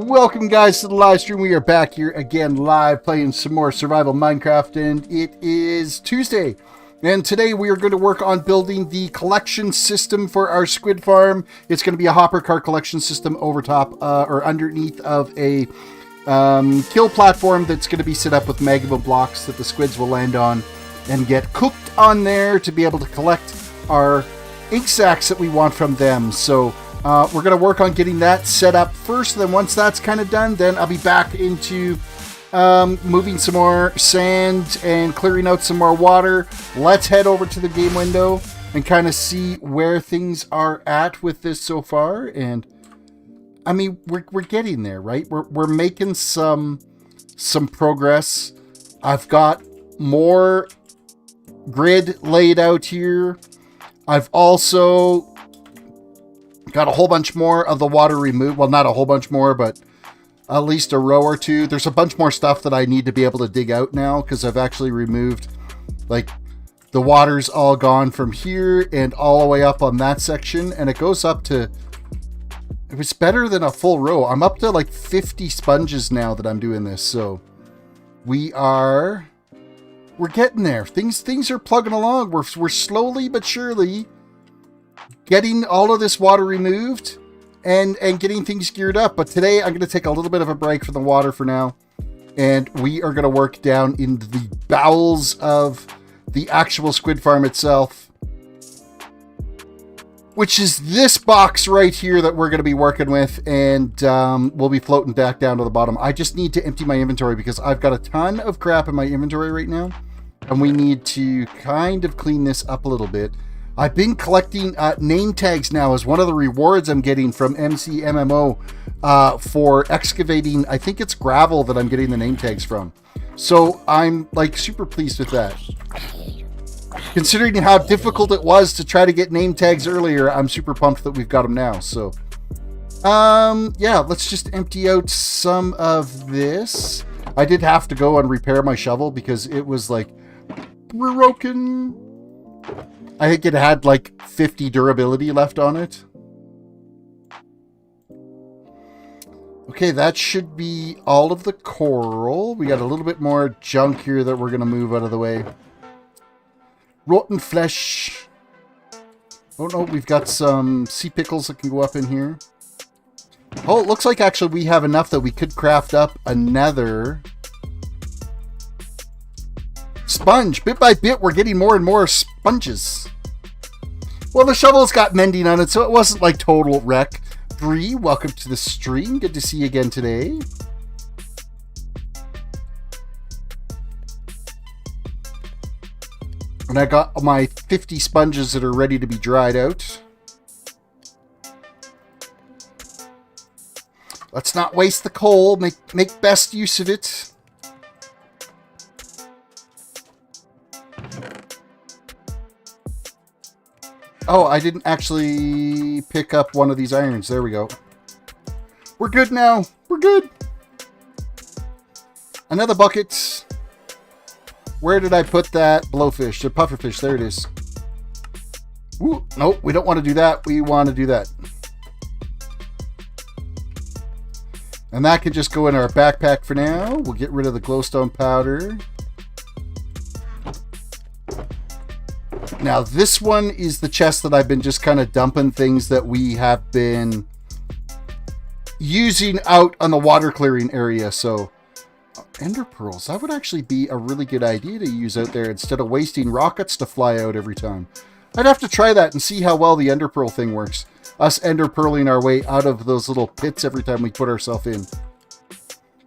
Welcome guys to the live stream. We are back here again live playing some more survival Minecraft, and it is Tuesday, and today we are going to work on building the collection system for our squid farm. It's going to be a hopper cart collection system over top or underneath of a kill platform that's going to be set up with magma blocks that the squids will land on and get cooked on there to be able to collect our ink sacs that we want from them. So we're going to work on getting that set up first, and then once that's kind of done, then I'll be back into moving some more sand and clearing out some more water. Let's head over to the game window and kind of see where things are at with this so far. And I mean, we're getting there, right? We're making some progress. I've got more grid laid out here. I've also got a whole bunch more of the water removed. Well, not a whole bunch more, but at least a row or two. There's a bunch more stuff that I need to be able to dig out now because I've actually removed, like, the water's all gone from here and all the way up on that section. And it goes up to, it was better than a full row. I'm up to like 50 sponges now that I'm doing this. So we're getting there. Things are plugging along. We're slowly but surely getting all of this water removed and getting things geared up. But today I'm going to take a little bit of a break from the water for now, and we are going to work down into the bowels of the actual squid farm itself, which is this box right here that we're going to be working with, and we'll be floating back down to the bottom. I just need to empty my inventory because I've got a ton of crap in my inventory right now, and we need to kind of clean this up a little bit. I've been collecting name tags now as one of the rewards I'm getting from MCMMO for excavating. I think it's gravel that I'm getting the name tags from. So I'm like super pleased with that. Considering how difficult it was to try to get name tags earlier, I'm super pumped that we've got them now. So yeah, let's just empty out some of this. I did have to go and repair my shovel because it was like broken. I think it had like 50 durability left on it. Okay, that should be all of the coral. We got a little bit more junk here that we're going to move out of the way. Rotten flesh. Oh no, we've got some sea pickles that can go up in here. Oh, it looks like actually we have enough that we could craft up another sponge. Bit by bit, we're getting more and more sponges. Well, the shovel's got mending on it, so it wasn't like total wreck. Bree, welcome to the stream. Good to see you again today. And I got my 50 sponges that are ready to be dried out. Let's not waste the coal. Make best use of it. Oh, I didn't actually pick up one of these irons. There we go. We're good now. We're good. Another bucket. Where did I put that blowfish? The pufferfish. There it is. Ooh, nope, we don't want to do that. We want to do that. And that can just go in our backpack for now. We'll get rid of the glowstone powder. Now, this one is the chest that I've been just kind of dumping things that we have been using out on the water clearing area. So, ender pearls, that would actually be a really good idea to use out there instead of wasting rockets to fly out every time. I'd have to try that and see how well the ender pearl thing works. Us ender pearling our way out of those little pits every time we put ourselves in.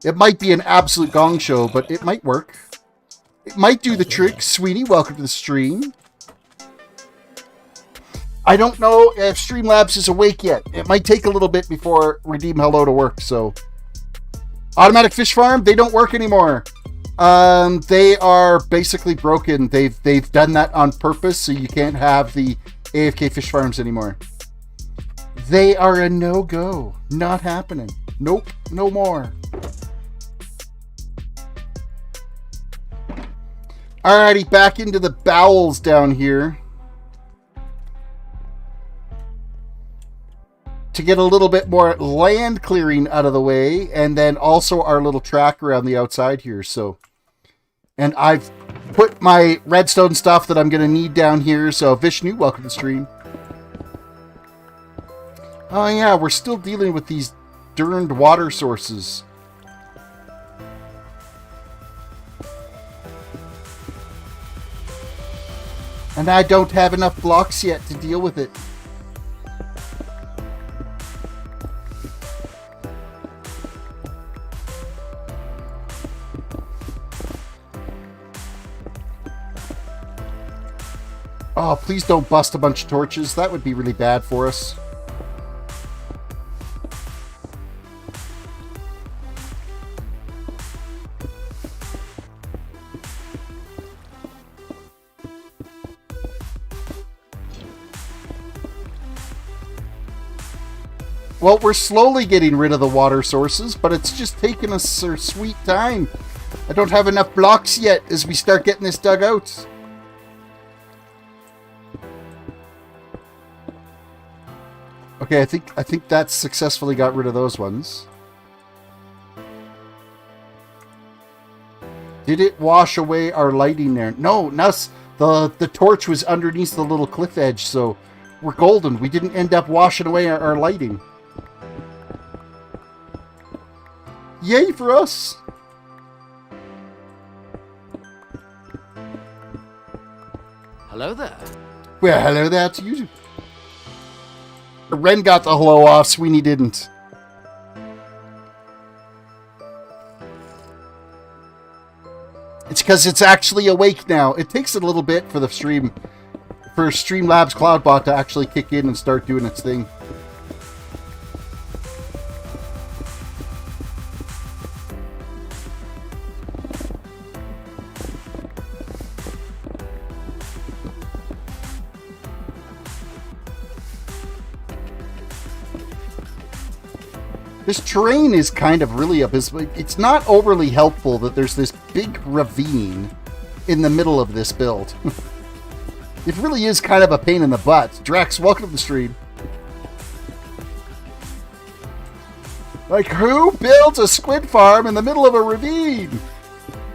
It might be an absolute gong show, but it might work. It might do the trick. Sweeney, welcome to the stream. I don't know if Streamlabs is awake yet. It might take a little bit before Redeem Hello to work, so. Automatic fish farm, they don't work anymore. They are basically broken. They've done that on purpose, so you can't have the AFK fish farms anymore. They are a no-go. Not happening. Nope, no more. Alrighty, back into the bowels down here. to get a little bit more land clearing out of the way, and then also our little track around the outside here. So, and I've put my redstone stuff that I'm going to need down here. So Vishnu, welcome to the stream. Oh yeah, we're still dealing with these darned water sources. And I don't have enough blocks yet to deal with it. Oh, please don't bust a bunch of torches. That would be really bad for us. Well, we're slowly getting rid of the water sources, but it's just taking us our sweet time. I don't have enough blocks yet as we start getting this dug out. Okay, I think that successfully got rid of those ones. Did it wash away our lighting there? No, the torch was underneath the little cliff edge, so we're golden. We didn't end up washing away our lighting. Yay for us! Hello there. Well, hello there to you. Ren got the hello off, Sweeney didn't. It's because it's actually awake now. It takes a little bit for the stream, for Streamlabs Cloudbot to actually kick in and start doing its thing. This terrain is kind of really abysmal. It's not overly helpful that there's this big ravine in the middle of this build. It really is kind of a pain in the butt. Drex, welcome to the stream. Like, who builds a squid farm in the middle of a ravine?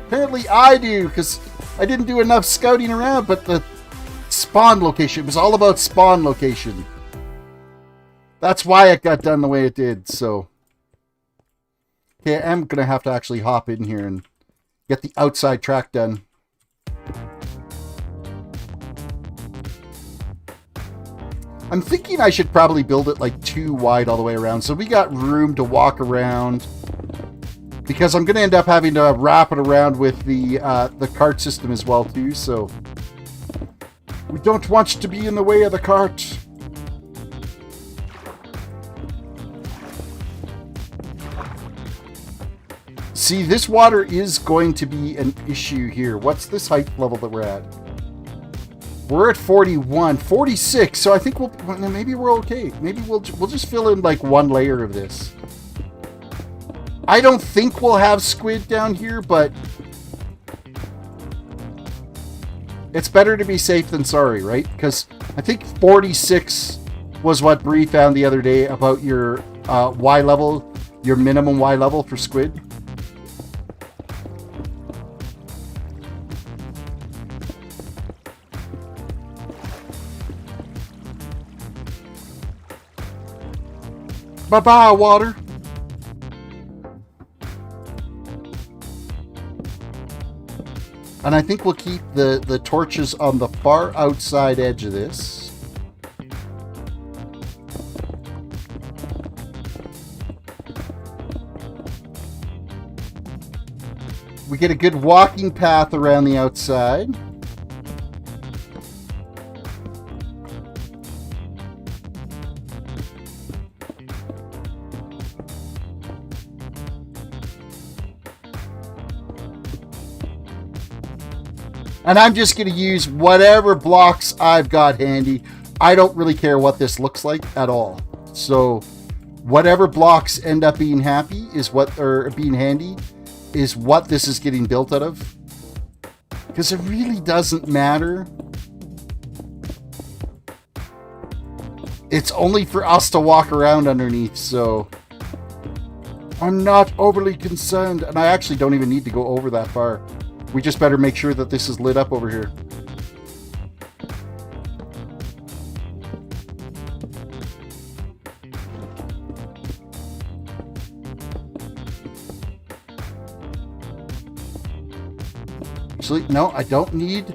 Apparently I do, because I didn't do enough scouting around, but the spawn location, it was all about spawn location. That's why it got done the way it did, so... Okay, I'm going to have to actually hop in here and get the outside track done. I'm thinking I should probably build it like too wide all the way around, so we got room to walk around. Because I'm going to end up having to wrap it around with the cart system as well too, so... We don't want to be in the way of the cart. See, this water is going to be an issue here. What's this height level that we're at? We're at 41, 46, so I think maybe we're okay. Maybe we'll just fill in like one layer of this. I don't think we'll have squid down here, but it's better to be safe than sorry, right? Because I think 46 was what Bree found the other day about your Y level, your minimum Y level for squid. Bye-bye, water. And I think we'll keep the torches on the far outside edge of this. We get a good walking path around the outside. And I'm just going to use whatever blocks I've got handy. I don't really care what this looks like at all. So whatever blocks end up being handy is what this is getting built out of. Because it really doesn't matter. It's only for us to walk around underneath, so I'm not overly concerned. And I actually don't even need to go over that far. We just better make sure that this is lit up over here. Actually, no, I don't need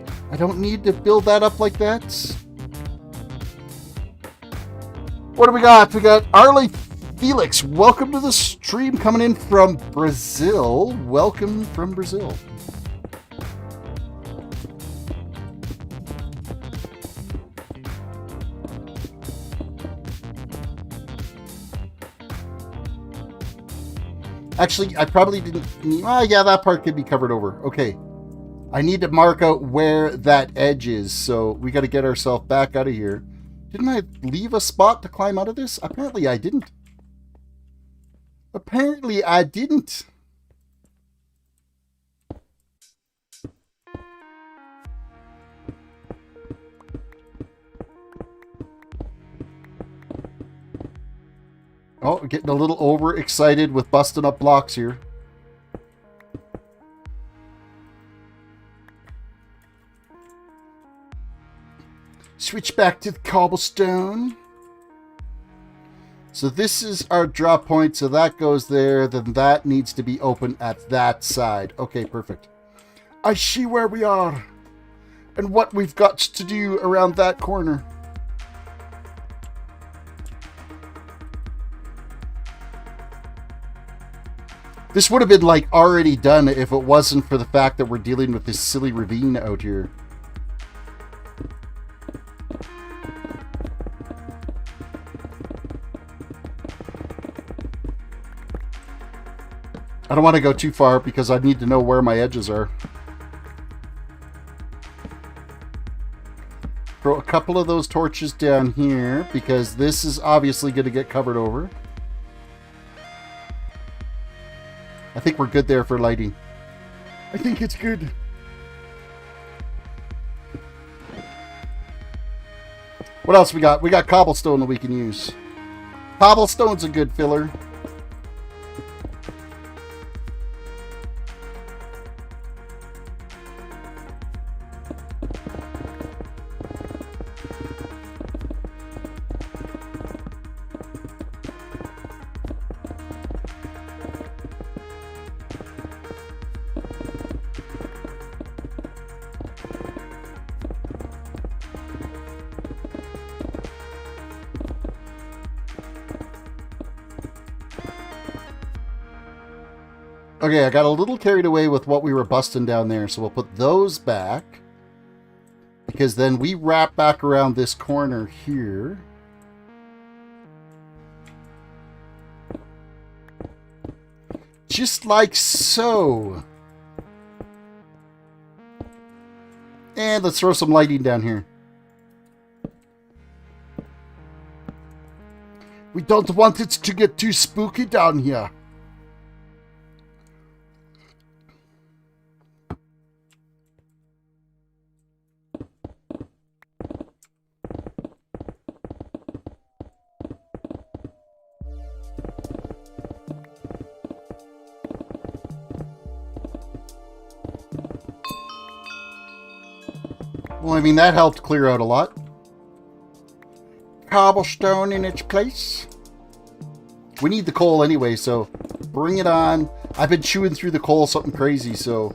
to build that up like that. What do we got? We got Arley Felix. Welcome to the stream, coming in from Brazil. Welcome from Brazil. Actually, I probably didn't. Oh, yeah, that part could be covered over. Okay. I need to mark out where that edge is, so we got to get ourselves back out of here. Didn't I leave a spot to climb out of this? Apparently I didn't. Apparently I didn't. Oh, getting a little overexcited with busting up blocks here. Switch back to the cobblestone. So this is our drop point, so that goes there, then that needs to be open at that side. Okay, perfect. I see where we are and what we've got to do around that corner. This would have been like already done if it wasn't for the fact that we're dealing with this silly ravine out here. I don't want to go too far because I need to know where my edges are. Throw a couple of those torches down here because this is obviously going to get covered over. I think we're good there for lighting. I think it's good. What else we got? We got cobblestone that we can use. Cobblestone's a good filler. Okay, I got a little carried away with what we were busting down there, so we'll put those back. Because then we wrap back around this corner here. Just like so. And let's throw some lighting down here. We don't want it to get too spooky down here. Well, I mean, that helped clear out a lot. Cobblestone in its place. We need the coal anyway, so bring it on. I've been chewing through the coal something crazy, so...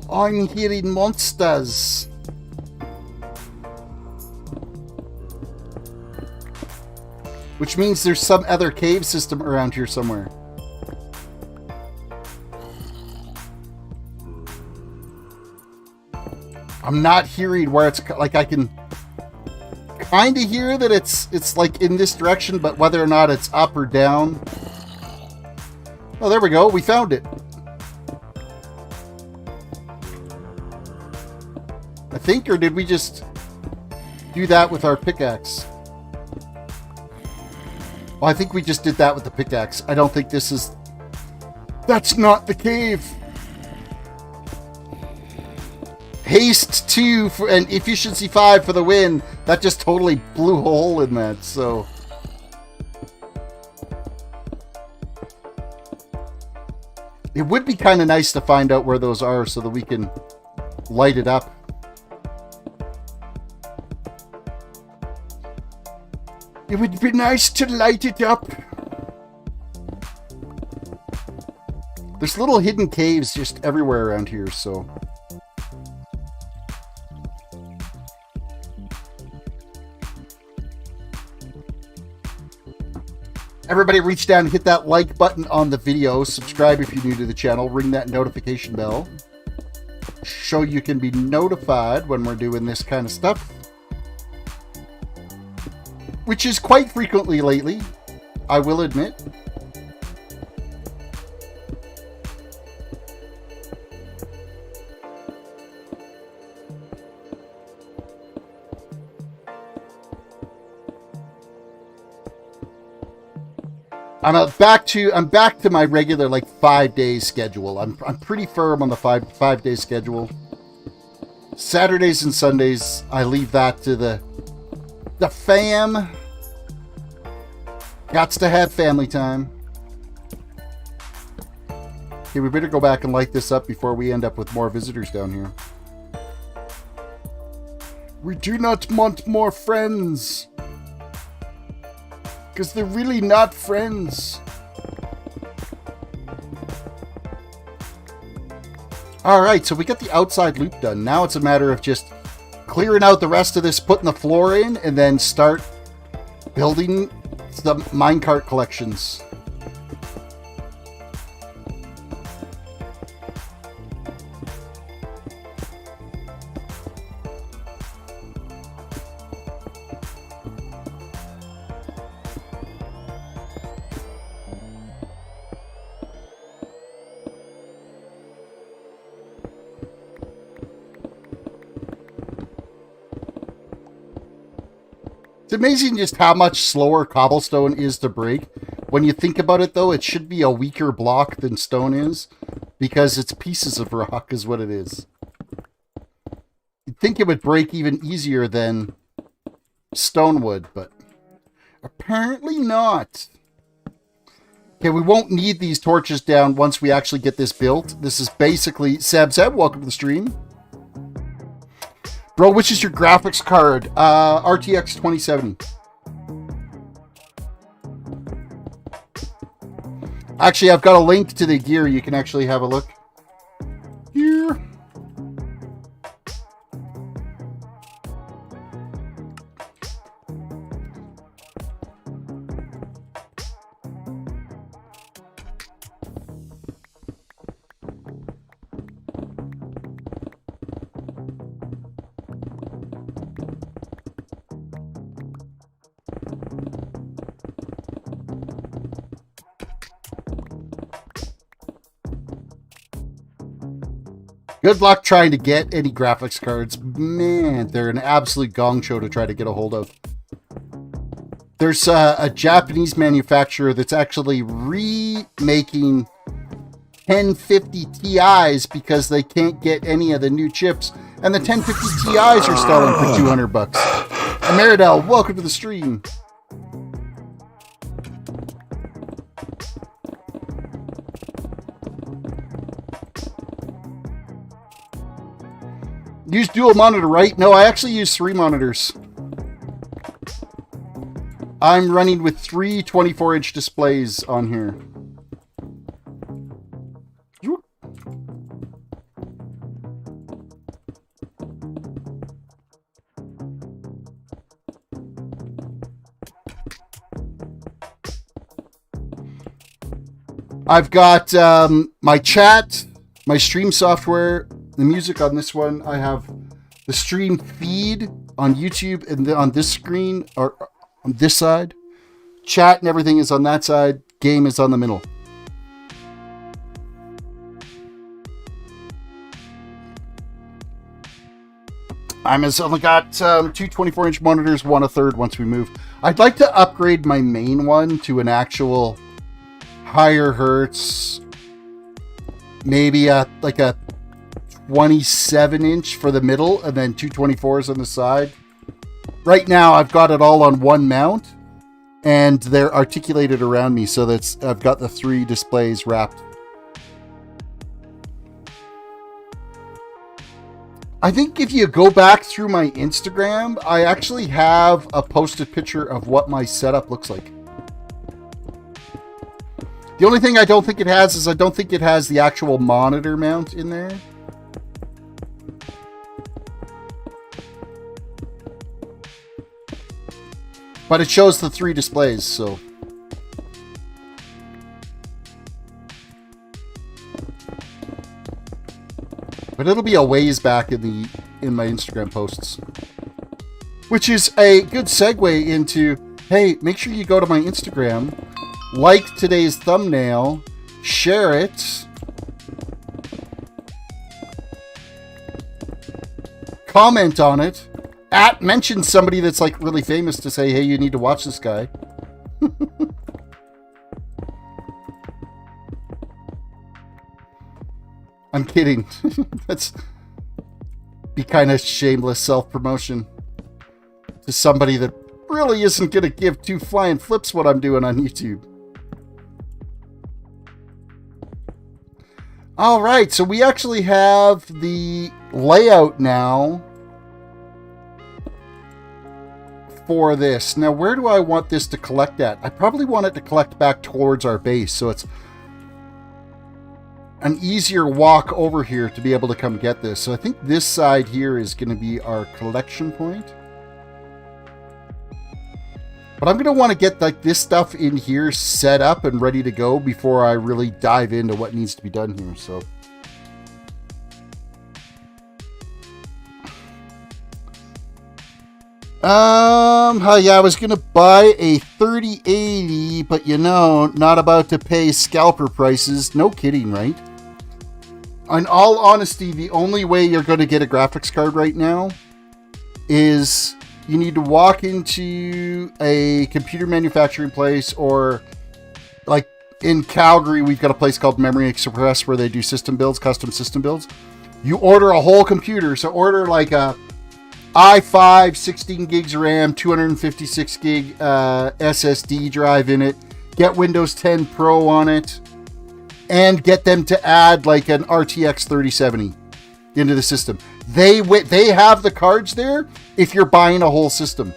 I'm hearing monsters. Which means there's some other cave system around here somewhere. I'm not hearing where it's like I can kind of hear that it's like in this direction, but whether or not it's up or down. Oh, there we go. We found it. I think, or did we just do that with our pickaxe? Well, I think we just did that with the pickaxe. I don't think this is... That's not the cave! Haste 2 and efficiency 5 for the win. That just totally blew a hole in that, so... It would be kind of nice to find out where those are so that we can light it up. It would be nice to light it up. There's little hidden caves just everywhere around here, so... Everybody reach down and hit that like button on the video. Subscribe if you're new to the channel. Ring that notification bell. So you can be notified when we're doing this kind of stuff. Which is quite frequently lately, I will admit. I'm back to my regular like 5 days schedule. I'm pretty firm on the five day schedule. Saturdays and Sundays, I leave that to the fam. Gots to have family time. Okay, we better go back and light this up before we end up with more visitors down here. We do not want more friends. Because they're really not friends. Alright, so we got the outside loop done. Now it's a matter of just clearing out the rest of this, putting the floor in, and then start building the minecart collections. It's amazing just how much slower cobblestone is to break. When you think about it, though, it should be a weaker block than stone is, because it's pieces of rock is what it is. You'd think it would break even easier than stone would, but apparently not. Okay, we won't need these torches down once we actually get this built. This is basically... Seb, welcome to the stream. Bro, which is your graphics card? RTX 2070. Actually, I've got a link to the gear. You can actually have a look. Here. Good luck trying to get any graphics cards. Man, they're an absolute gong show to try to get a hold of. There's a Japanese manufacturer that's actually remaking 1050 Ti's because they can't get any of the new chips. And the 1050 Ti's are selling for 200 bucks. Meridel, welcome to the stream. Use dual monitor, right? No, I actually use 3 monitors. I'm running with 3 24-inch displays on here. I've got my chat, my stream software, the music on this one. I have the stream feed on YouTube and on this screen, or on this side. Chat and everything is on that side. Game is on the middle. I'm only got 2 24-inch monitors, 1 1/3 once we move. I'd like to upgrade my main one to an actual higher hertz, maybe like a 27-inch for the middle and then two 24s on the side. Right now, I've got it all on one mount, and they're articulated around me, so that's I've got the 3 displays wrapped. I think if you go back through my Instagram, I actually have a posted picture of what my setup looks like. The only thing I don't think it has is I don't think it has the actual monitor mount in there. But it shows the 3 displays, so. But it'll be a ways back in my Instagram posts. Which is a good segue into, hey, make sure you go to my Instagram, like today's thumbnail, share it, comment on it, mention somebody that's like really famous to say, hey, you need to watch this guy. I'm kidding. That's be kind of shameless self-promotion to somebody that really isn't going to give 2 flying flips what I'm doing on YouTube. All right, so we actually have the layout now for this. Now, where do I want this to collect at? I probably want it to collect back towards our base, so it's an easier walk over here to be able to come get this. So I think this side here is going to be our collection point. But I'm going to want to get like this stuff in here set up and ready to go before I really dive into what needs to be done here. So yeah, I was going to buy a 3080, but you know, not about to pay scalper prices. No kidding, right? In all honesty, the only way you're going to get a graphics card right now is you need to walk into a computer manufacturing place, or like in Calgary, we've got a place called Memory Express where they do system builds, custom system builds. You order a whole computer. So order like a i5, 16 gigs of RAM, 256 gig SSD drive in it. Get Windows 10 Pro on it. And get them to add like an RTX 3070 into the system. They have the cards there if you're buying a whole system.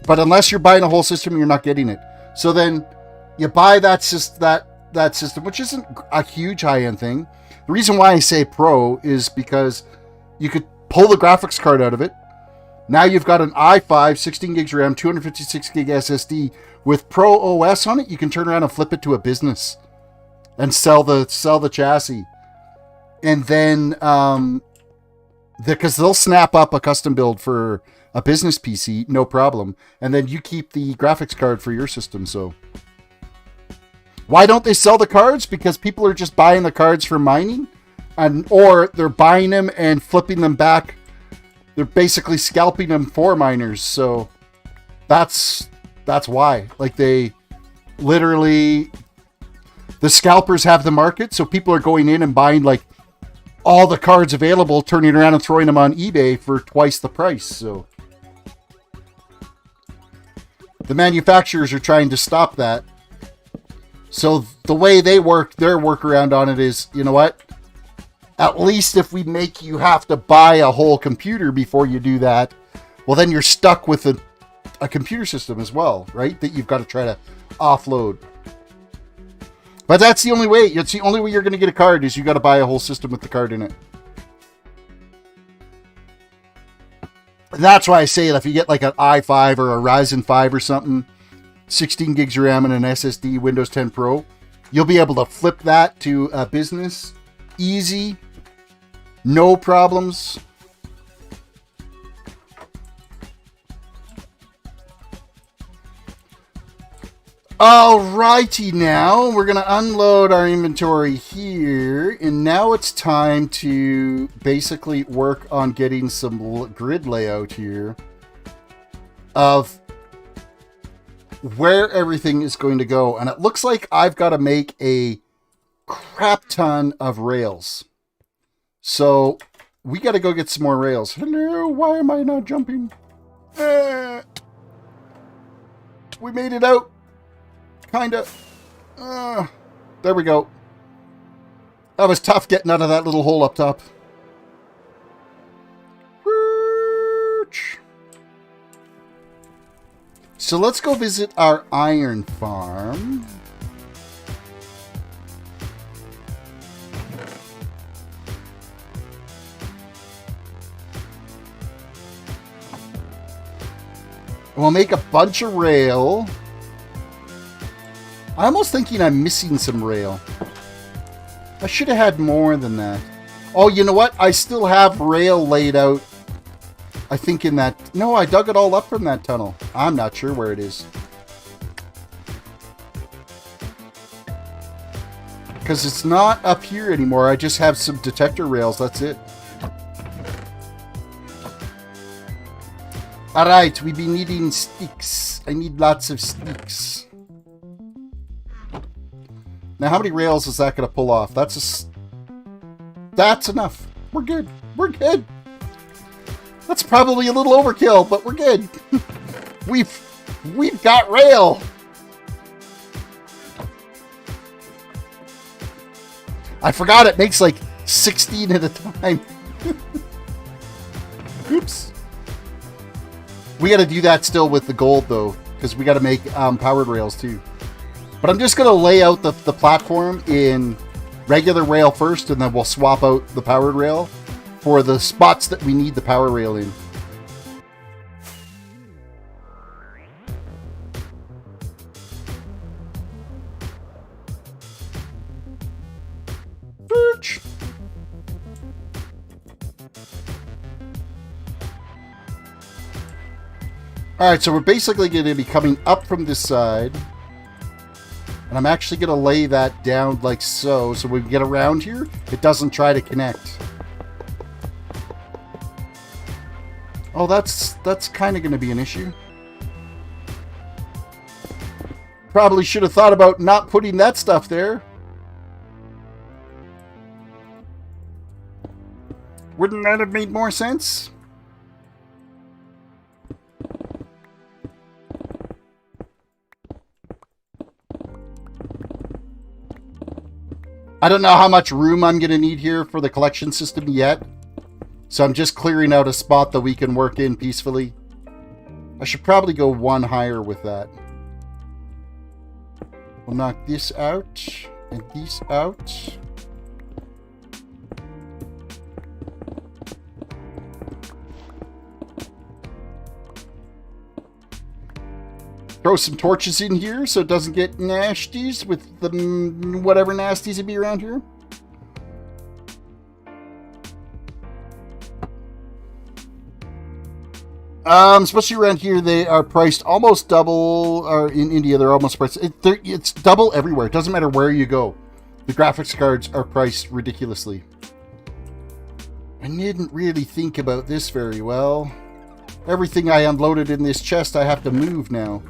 But unless you're buying a whole system, you're not getting it. So then you buy that system, which isn't a huge high-end thing. The reason why I say Pro is because you could pull the graphics card out of it. Now you've got an i5, 16 gigs RAM, 256 gig SSD with Pro OS on it. You can turn around and flip it to a business and sell the chassis. And then because they'll snap up a custom build for a business PC, no problem. And then you keep the graphics card for your system. So why don't they sell the cards? Because people are just buying the cards for mining, or they're buying them and flipping them back. They're basically scalping them for miners. So that's why. Like, they literally, the scalpers have the market, so people are going in and buying like all the cards available, turning around and throwing them on eBay for twice the price. So the manufacturers are trying to stop that. So the way they work, their workaround on it is, you know what? At least if we make you have to buy a whole computer before you do that, well, then you're stuck with a computer system as well, right? That you've got to try to offload. But that's the only way. It's the only way you're going to get a card is you got to buy a whole system with the card in it. And that's why I say that if you get like an i5 or a Ryzen 5 or something, 16 gigs of RAM and an SSD, Windows 10 Pro, you'll be able to flip that to a business. Easy. No problems. Alrighty, now we're going to unload our inventory here, and now it's time to basically work on getting some grid layout here of where everything is going to go. And it looks like I've got to make a crap ton of rails. So we got to go get some more rails. Hello, why am I not jumping? We made it out. Kind of. There we go. That was tough getting out of that little hole up top. So let's go visit our iron farm. We'll make a bunch of rail. I'm almost thinking I'm missing some rail. I should have had more than that. Oh, you know what? I still have rail laid out. I think in that... No, I dug it all up from that tunnel. I'm not sure where it is. Because it's not up here anymore. I just have some detector rails. That's it. Alright, we be needing sticks. I need lots of sticks. Now, how many rails is that going to pull off? That's enough. We're good. We're good. That's probably a little overkill, but we're good. We've got rail. I forgot it makes like 16 at a time. Oops. We got to do that still with the gold, though, because we got to make powered rails, too. But I'm just going to lay out the platform in regular rail first, and then we'll swap out the powered rail for the spots that we need the power rail in. Alright, so we're basically going to be coming up from this side. And I'm actually going to lay that down like so. So when we get around here, it doesn't try to connect. Oh, that's kind of going to be an issue. Probably should have thought about not putting that stuff there. Wouldn't that have made more sense? I don't know how much room I'm going to need here for the collection system yet. So I'm just clearing out a spot that we can work in peacefully. I should probably go one higher with that. We'll knock this out and this out. Throw some torches in here so it doesn't get nasties with the whatever nasties would be around here. Especially around here, they are priced almost double. Or in India, they're almost priced. It's double everywhere. It doesn't matter where you go. The graphics cards are priced ridiculously. I didn't really think about this very well. Everything I unloaded in this chest, I have to move now.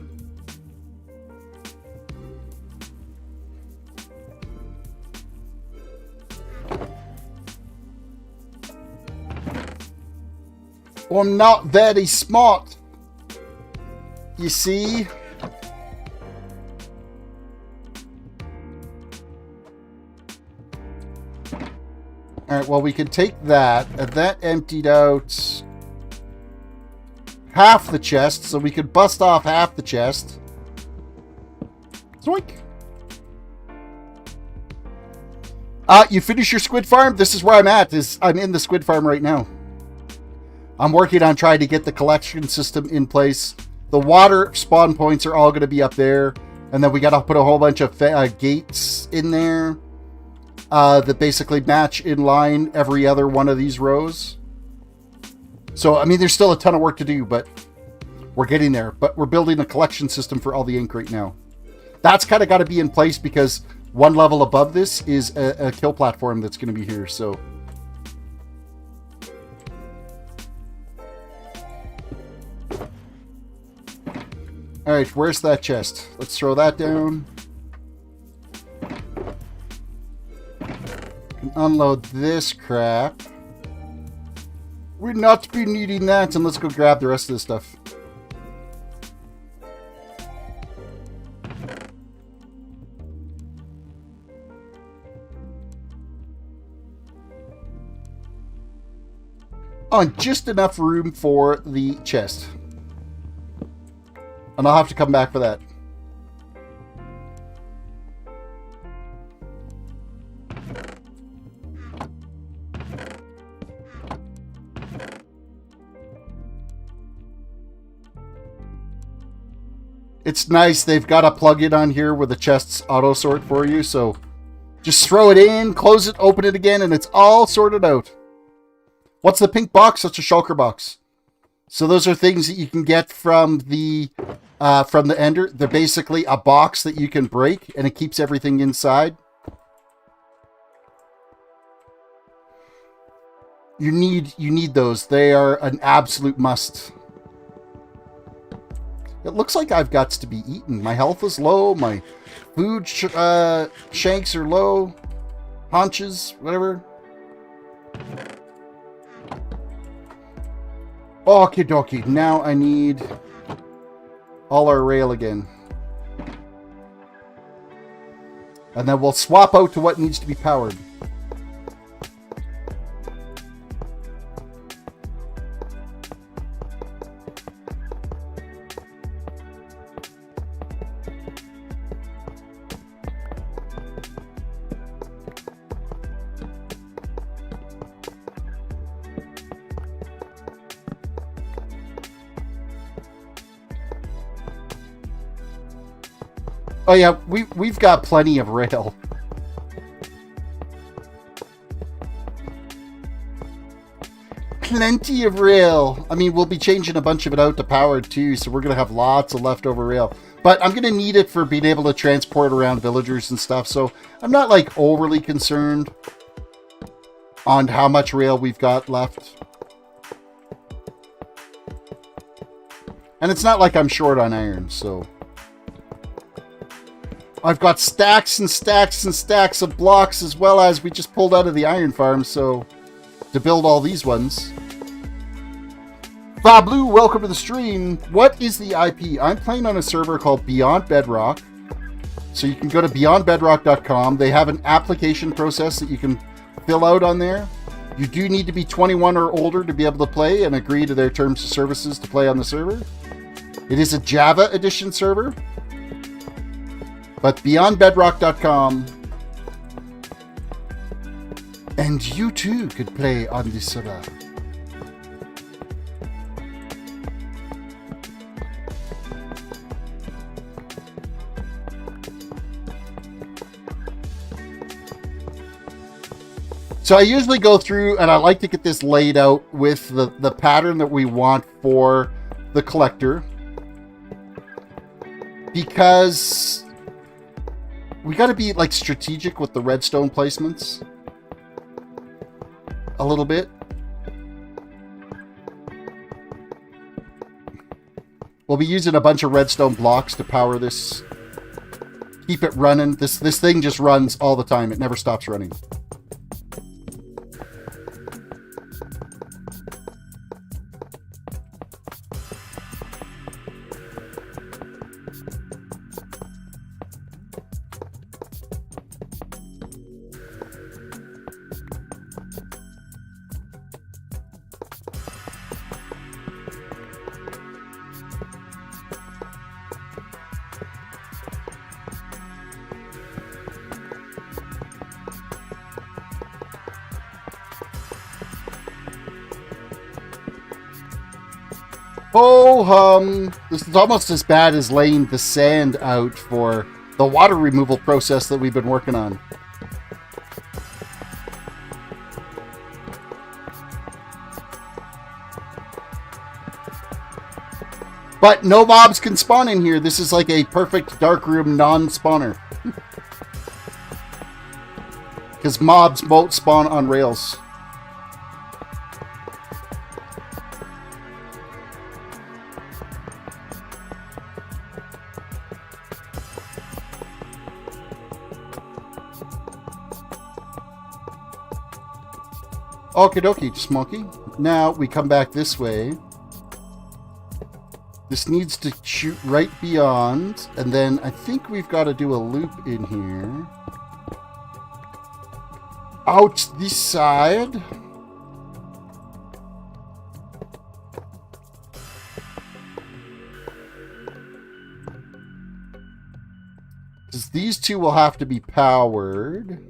I'm not very smart. You see? Alright, well, we could take that. And that emptied out half the chest, so we could bust off half the chest. Zoink. You finish your squid farm? This is where I'm at. I'm in the squid farm right now. I'm working on trying to get the collection system in place. The water spawn points are all going to be up there. And then we got to put a whole bunch of gates in there that basically match in line every other one of these rows. So, I mean, there's still a ton of work to do, but we're getting there. But we're building a collection system for all the ink right now. That's kind of got to be in place because one level above this is a kill platform that's going to be here. So... Alright, where's that chest? Let's throw that down. unload this crap. We're not be needing that, and let's go grab the rest of this stuff. Oh, and just enough room for the chest. And I'll have to come back for that. It's nice, they've got a plug-in on here where the chests auto-sort for you, so just throw it in, close it, open it again, and it's all sorted out. What's the pink box? That's a shulker box. So those are things that you can get from the Ender. They're basically a box that you can break, and it keeps everything inside. You need those. They are an absolute must. It looks like I've got to be eaten. My health is low. My food shanks are low. Haunches, whatever. Okie dokie. Now I need all our rail again. And then we'll swap out to what needs to be powered. Oh yeah, we've got plenty of rail. Plenty of rail. I mean, we'll be changing a bunch of it out to powered too, so we're going to have lots of leftover rail. But I'm going to need it for being able to transport around villagers and stuff, so I'm not like overly concerned on how much rail we've got left. And it's not like I'm short on iron, so... I've got stacks and stacks and stacks of blocks, as well as we just pulled out of the iron farm, so to build all these ones. Bablu, welcome to the stream. What is the IP? I'm playing on a server called Beyond Bedrock. So you can go to beyondbedrock.com. They have an application process that you can fill out on there. You do need to be 21 or older to be able to play and agree to their terms of services to play on the server. It is a Java edition server. But beyondbedrock.com, and you too could play on this server. So I usually go through and I like to get this laid out with the pattern that we want for the collector, because we got to be like strategic with the redstone placements a little bit. We'll be using a bunch of redstone blocks to power this. Keep it running. This thing just runs all the time. It never stops running. Oh, this is almost as bad as laying the sand out for the water removal process that we've been working on. But no mobs can spawn in here. This is like a perfect darkroom non-spawner. Because mobs won't spawn on rails. Okie dokie, Smokey. Now we come back this way. This needs to shoot right beyond, and then I think we've got to do a loop in here. Out this side. Because these two will have to be powered.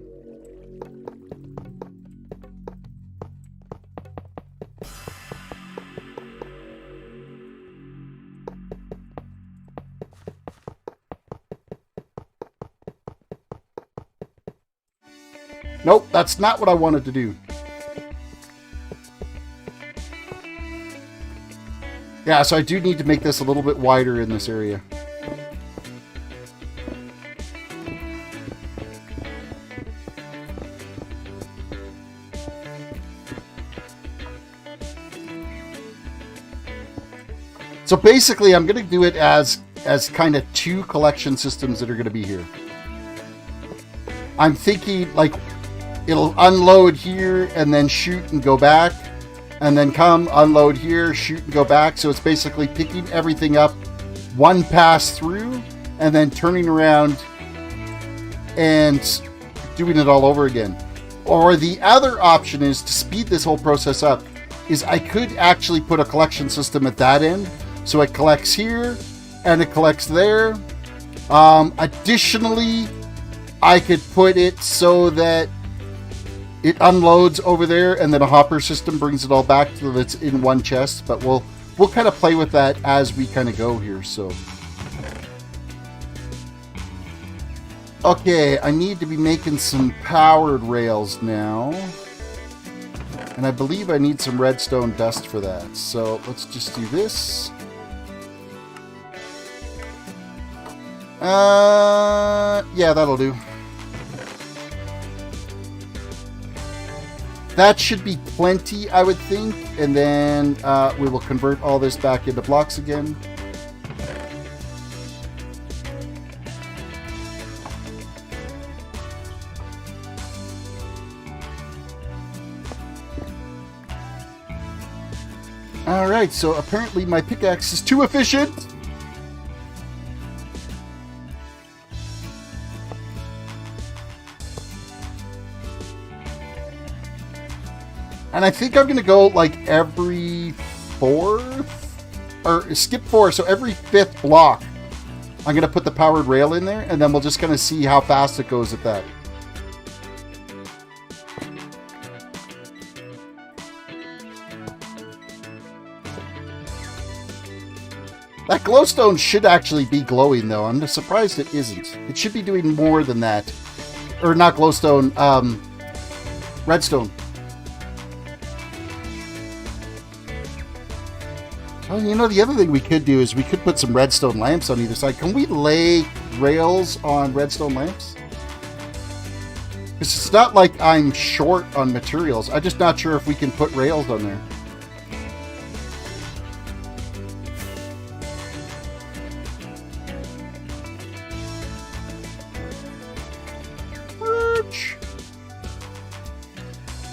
Nope, that's not what I wanted to do. Yeah, so I do need to make this a little bit wider in this area. So basically, I'm going to do it as kind of two collection systems that are going to be here. I'm thinking like it'll unload here and then shoot and go back, and then come unload here, shoot and go back. So it's basically picking everything up one pass through and then turning around and doing it all over again. Or the other option is to speed this whole process up, is I could actually put a collection system at that end. So it collects here and it collects there. Additionally, I could put it so that it unloads over there and then a hopper system brings it all back so that it's in one chest. But we'll kind of play with that as we kind of go here. So, okay, I need to be making some powered rails now. And I believe I need some redstone dust for that. So let's just do this. Yeah, that'll do. That should be plenty, I would think. And then we will convert all this back into blocks again. Alright, so apparently my pickaxe is too efficient. And I think I'm going to go like every fourth, or skip four, so every fifth block, I'm going to put the powered rail in there, and then we'll just kind of see how fast it goes at that. That glowstone should actually be glowing, though. I'm surprised it isn't. It should be doing more than that. Or not glowstone, redstone. Oh, you know, the other thing we could do is we could put some redstone lamps on either side. Can we lay rails on redstone lamps? Because it's not like I'm short on materials. I'm just not sure if we can put rails on there.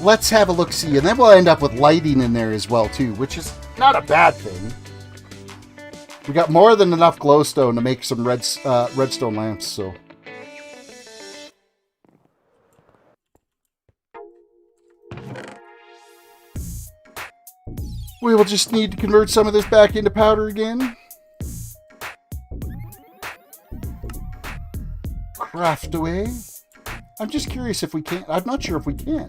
Let's have a look-see, and then we'll end up with lighting in there as well, too, which is not a bad thing. We got more than enough glowstone to make some redstone lamps, so... We will just need to convert some of this back into powder again. Craft away. I'm just curious if we can. I'm not sure if we can.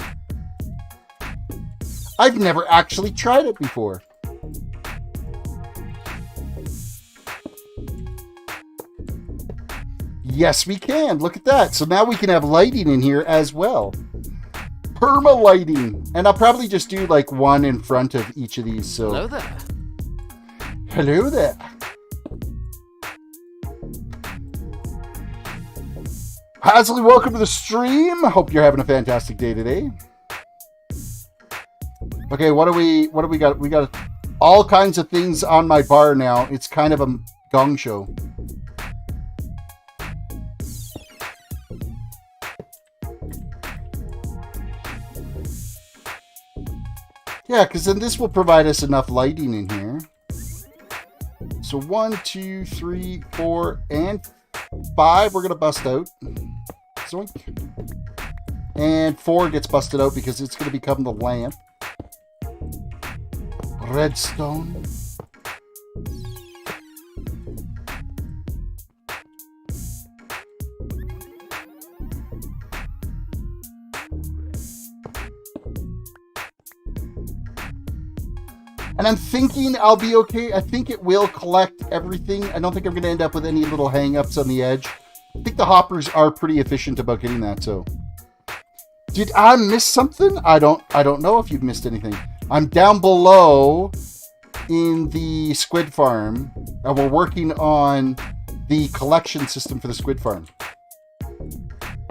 I've never actually tried it before. Yes, we can. Look at that. So now we can have lighting in here as well. Perma lighting. And I'll probably just do like one in front of each of these. So hello there. Hello there. Hasley, welcome to the stream. Hope you're having a fantastic day today. Okay, what do we got? We got all kinds of things on my bar now. It's kind of a gong show. Yeah, because then this will provide us enough lighting in here. So 1, 2, 3, 4, and 5 we're going to bust out. Zoink. And 4 gets busted out because it's going to become the lamp. Redstone. And I'm thinking I'll be okay. I think it will collect everything. I don't think I'm going to end up with any little hang-ups on the edge. I think the hoppers are pretty efficient about getting that, so. Did I miss something? I don't know if you've missed anything. I'm down below in the squid farm, and we're working on the collection system for the squid farm.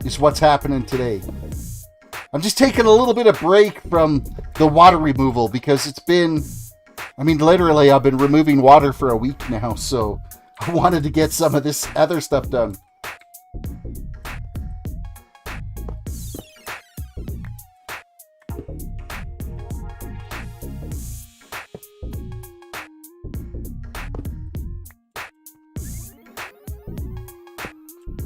Is what's happening today. I'm just taking a little bit of break from the water removal because it's been... I mean, literally, I've been removing water for a week now, so I wanted to get some of this other stuff done.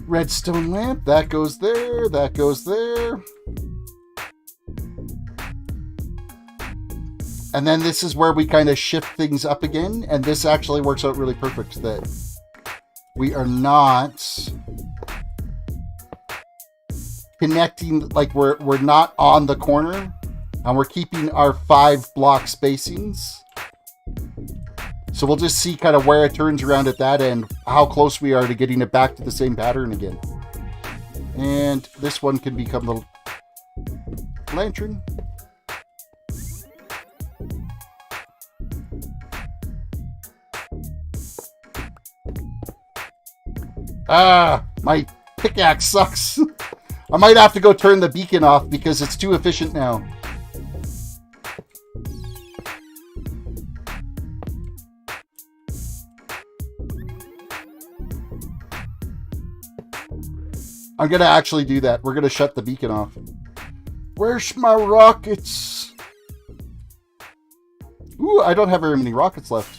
Redstone lamp, that goes there, that goes there. And then this is where we kind of shift things up again, and this actually works out really perfect that we are not connecting, like we're not on the corner, and we're keeping our 5-block spacings. So we'll just see kind of where it turns around at that end, how close we are to getting it back to the same pattern again. And this one can become the lantern. Ah, my pickaxe sucks. I might have to go turn the beacon off because it's too efficient now. I'm going to actually do that. We're going to shut the beacon off. Where's my rockets? Ooh, I don't have very many rockets left.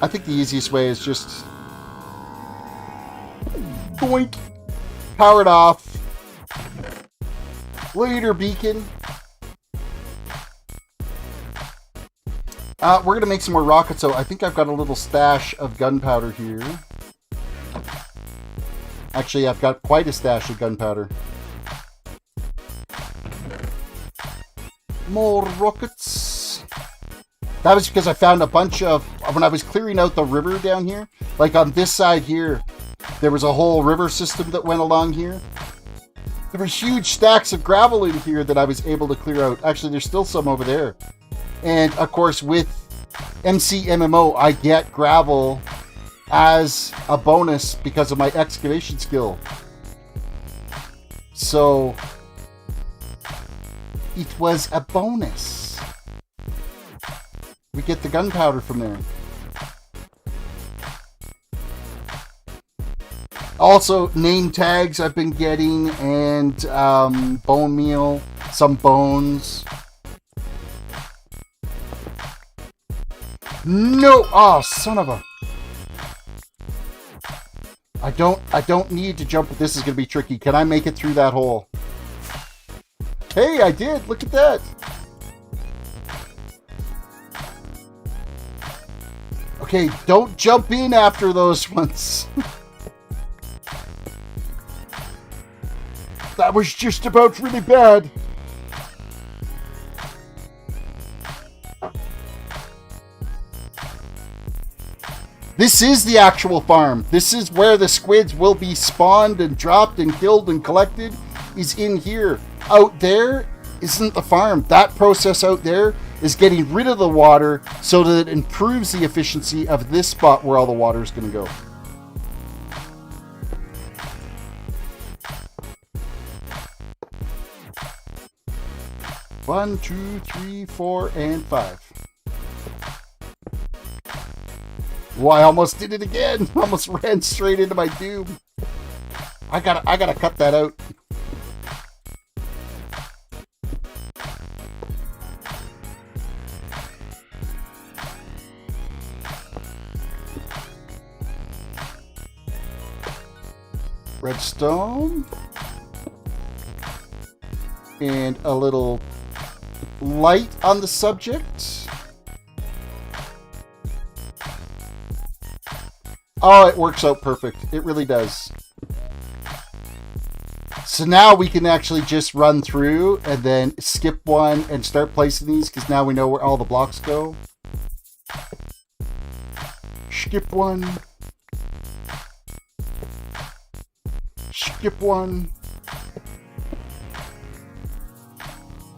I think the easiest way is just boink, power it off. Later, beacon. We're going to make some more rockets, so I think I've got a little stash of gunpowder here. Actually, I've got quite a stash of gunpowder. More rockets. That was because I found a bunch of... When I was clearing out the river down here, like on this side here, there was a whole river system that went along here. There were huge stacks of gravel in here that I was able to clear out. Actually, there's still some over there. And, of course, with MCMMO, I get gravel as a bonus because of my excavation skill. So, it was a bonus. We get the gunpowder from there. Also, name tags I've been getting, and bone meal, some bones. No! Oh, son of a... I don't need to jump. This is going to be tricky. Can I make it through that hole? Hey, I did! Look at that! Okay, don't jump in after those ones. That was just about really bad. This is the actual farm. This is where the squids will be spawned and dropped and killed and collected, is in here. Out there isn't the farm. That process out there is getting rid of the water so that it improves the efficiency of this spot where all the water is going to go. 1, 2, 3, 4, and 5. Well, I almost did it again. Almost ran straight into my doom. I gotta cut that out. Redstone. And a little light on the subject. Oh, it works out perfect. It really does. So now we can actually just run through and then skip one and start placing these because now we know where all the blocks go. Skip one. Skip one.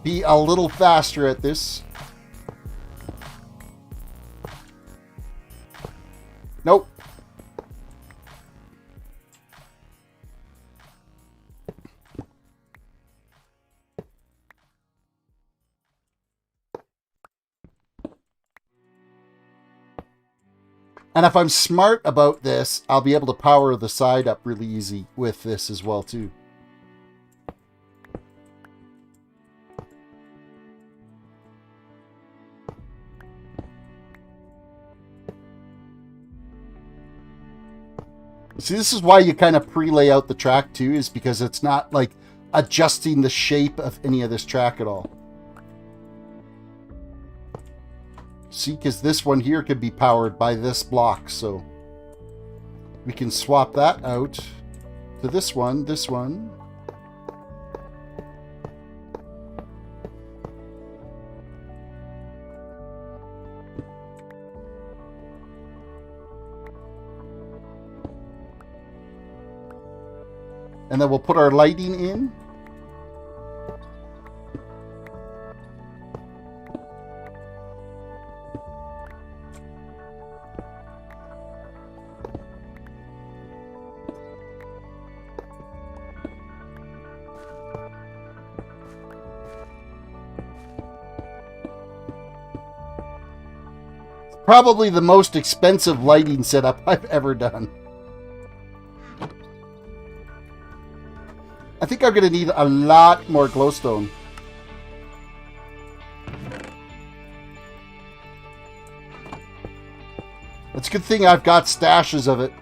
Be a little faster at this. Nope. And if I'm smart about this, I'll be able to power the side up really easy with this as well too. See, this is why you kind of pre-lay out the track too, is because it's not like adjusting the shape of any of this track at all. See, because this one here could be powered by this block, so we can swap that out to this one, this one. And then we'll put our lighting in. Probably the most expensive lighting setup I've ever done. I think I'm going to need a lot more glowstone. It's a good thing I've got stashes of it.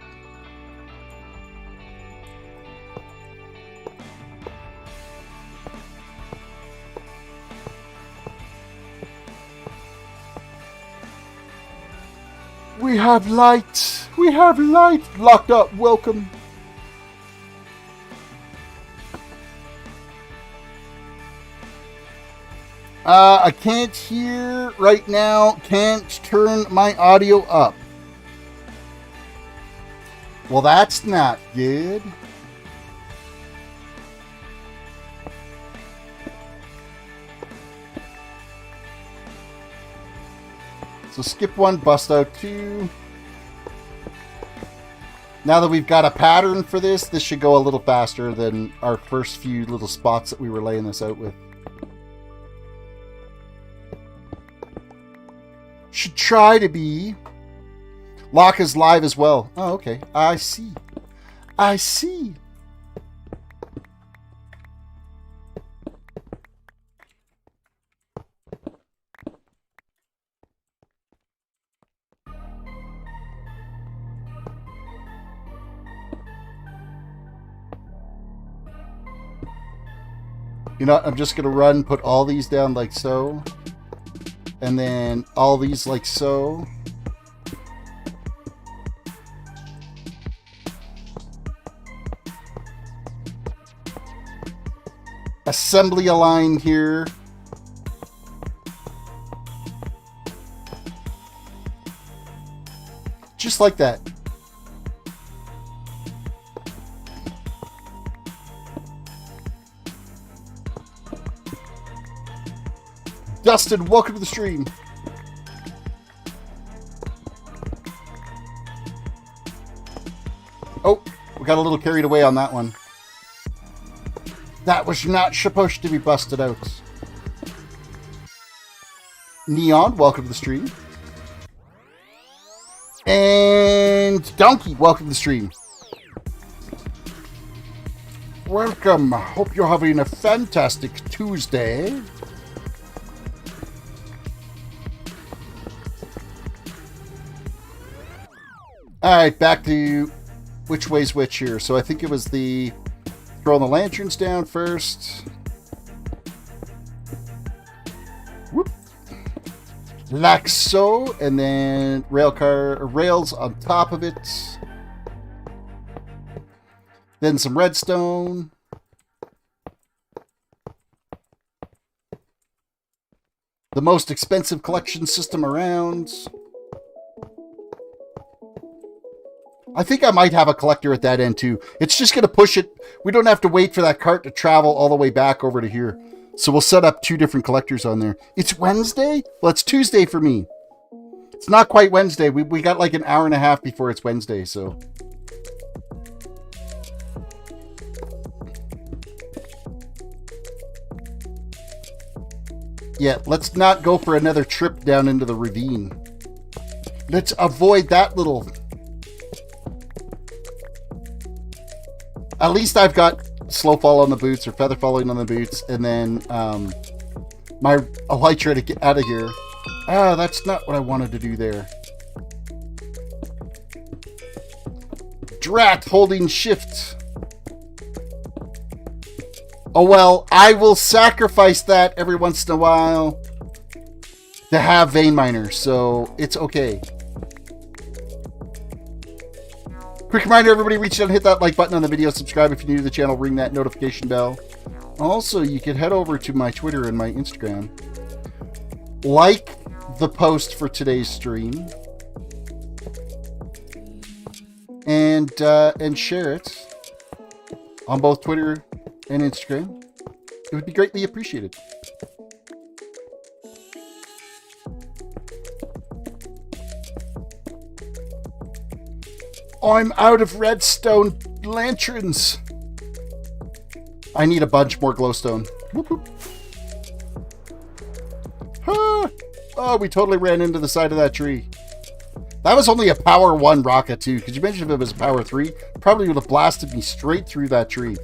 We have light. We have light. Locked up. Welcome. I can't hear right now. Can't turn my audio up. Well, that's not good. So skip one, bust out two. Now that we've got a pattern for this, this should go a little faster than our first few little spots that we were laying this out with. Should try to be. Lock is live as well. Oh, okay. I see. I see. You know, I'm just going to run, put all these down like so. And then all these like so. Assembly a line here. Just like that. Dustin, welcome to the stream. Oh, we got a little carried away on that one. That was not supposed to be busted out. Neon, welcome to the stream. And Donkey, welcome to the stream. Welcome. Hope you're having a fantastic Tuesday. Alright, back to which way's which here. So I think it was the throwing the lanterns down first. Whoop. Like so, and then rails on top of it. Then some redstone. The most expensive collection system around. I think I might have a collector at that end too. It's just going to push it. We don't have to wait for that cart to travel all the way back over to here. So we'll set up 2 different collectors on there. It's Wednesday? Well, it's Tuesday for me. It's not quite Wednesday. We got like an hour and a half before it's Wednesday, so. Yeah, let's not go for another trip down into the ravine. Let's avoid that little... At least I've got slow fall on the boots or feather falling on the boots, and then my elytra to get out of here. Ah, that's not what I wanted to do there. Drat, holding shift. Oh well, I will sacrifice that every once in a while to have vein miner, so it's okay. Quick reminder, everybody, reach out and hit that like button on the video. Subscribe if you're new to the channel. Ring that notification bell. Also, you can head over to my Twitter and my Instagram. Like the post for today's stream. And share it on both Twitter and Instagram. It would be greatly appreciated. I'm out of redstone lanterns. I need a bunch more glowstone. Whoop, whoop. Ah! Oh, we totally ran into the side of that tree. That was only a power 1 rocket too. Could you imagine if it was a power 3? Probably would have blasted me straight through that tree.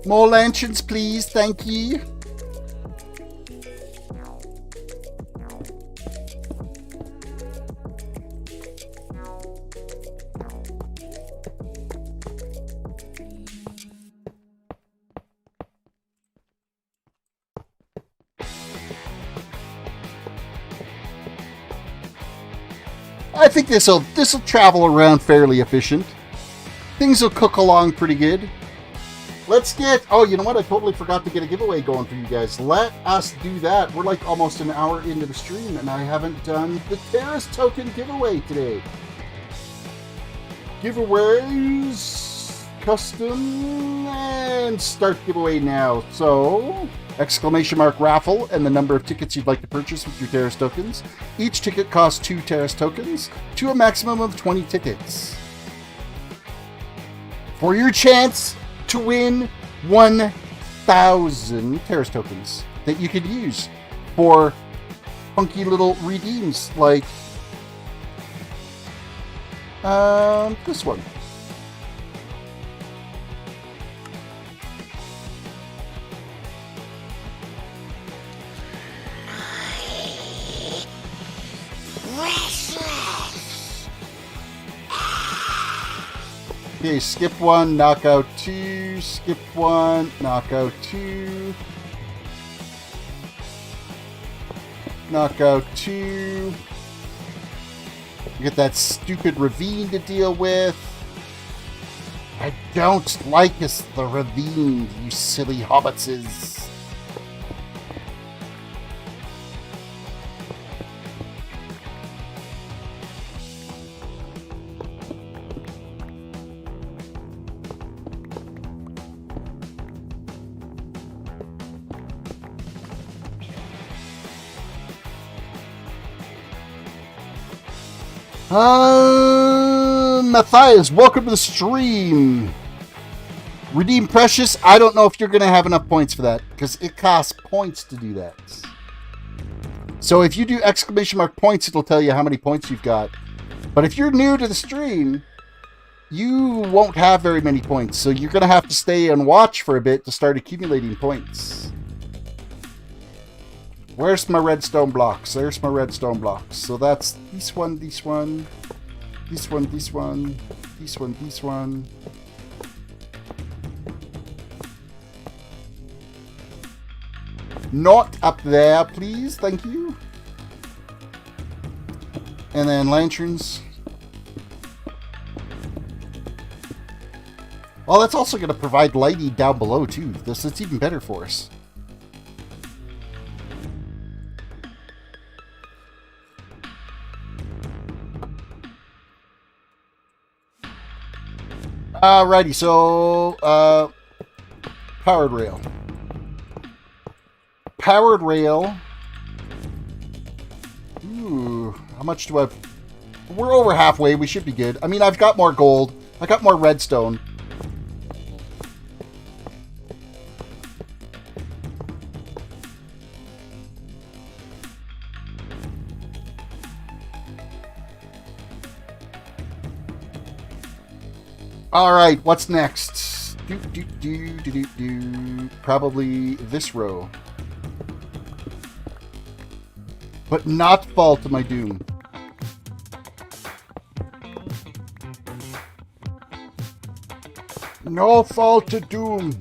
More lanterns, please. Thank you. I think this'll travel around fairly efficient. Things will cook along pretty good. Let's get... Oh, you know what? I totally forgot to get a giveaway going for you guys. Let us do that. We're like almost an hour into the stream, and I haven't done the Terrace token giveaway today. Giveaways, custom, and start giveaway now. So, exclamation mark raffle and the number of tickets you'd like to purchase with your Terrace tokens. Each ticket costs 2 Terrace tokens to a maximum of 20 tickets. For your chance to win 1,000 Terrace tokens that you could use for funky little redeems like this one. Okay, skip 1, knockout 2, skip 1, knockout 2, knockout 2. You get that stupid ravine to deal with. I don't like the ravine, you silly hobbitses. Matthias, welcome to the stream. Redeem Precious. I don't know if you're going to have enough points for that because it costs points to do that. So if you do exclamation mark points, it'll tell you how many points you've got. But if you're new to the stream, you won't have very many points. So you're going to have to stay and watch for a bit to start accumulating points. Where's my redstone blocks? There's my redstone blocks. So that's this one, this one, this one, this one, this one, this one. Not up there, please. Thank you. And then lanterns. Well, that's also going to provide lighting down below, too. That's even better for us. Alrighty, so, powered rail. Powered rail. Ooh, how much do I have? We're over halfway. We should be good. I mean, I've got more gold. I got more redstone. All right, what's next? Probably this row. But not fall to my doom. No fall to doom.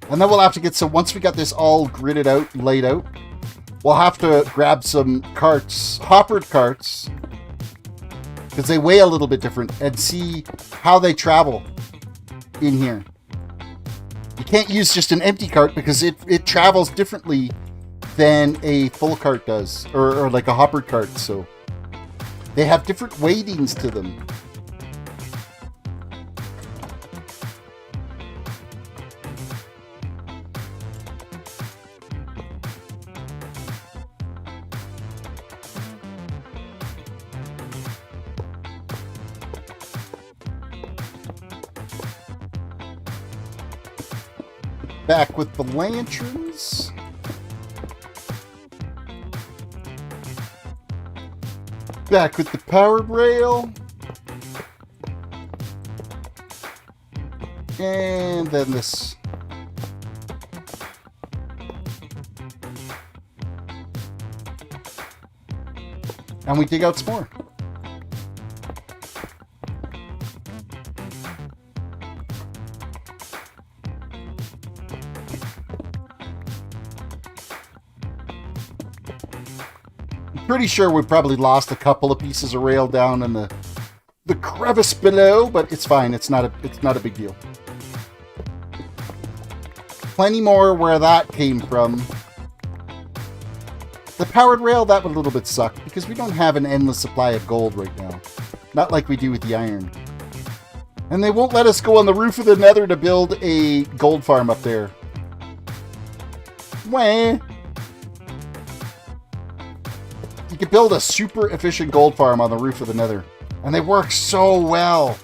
And then we'll have to get some, once we got this all gridded out, laid out, we'll have to grab some carts, hoppered carts, because they weigh a little bit different, and see how they travel in here. You can't use just an empty cart because it travels differently than a full cart does, or like a hoppered cart, so they have different weightings to them. Back with the lanterns. Back with the powered rail. And then this. And we dig out some more. Pretty sure we probably lost a couple of pieces of rail down in the crevice below, but it's fine. It's not a big deal. Plenty more where that came from. The powered rail, that would a little bit suck because we don't have an endless supply of gold right now. Not like we do with the iron. And they won't let us go on the roof of the Nether to build a gold farm up there. Wah. You could build a super efficient gold farm on the roof of the Nether. And they work so well.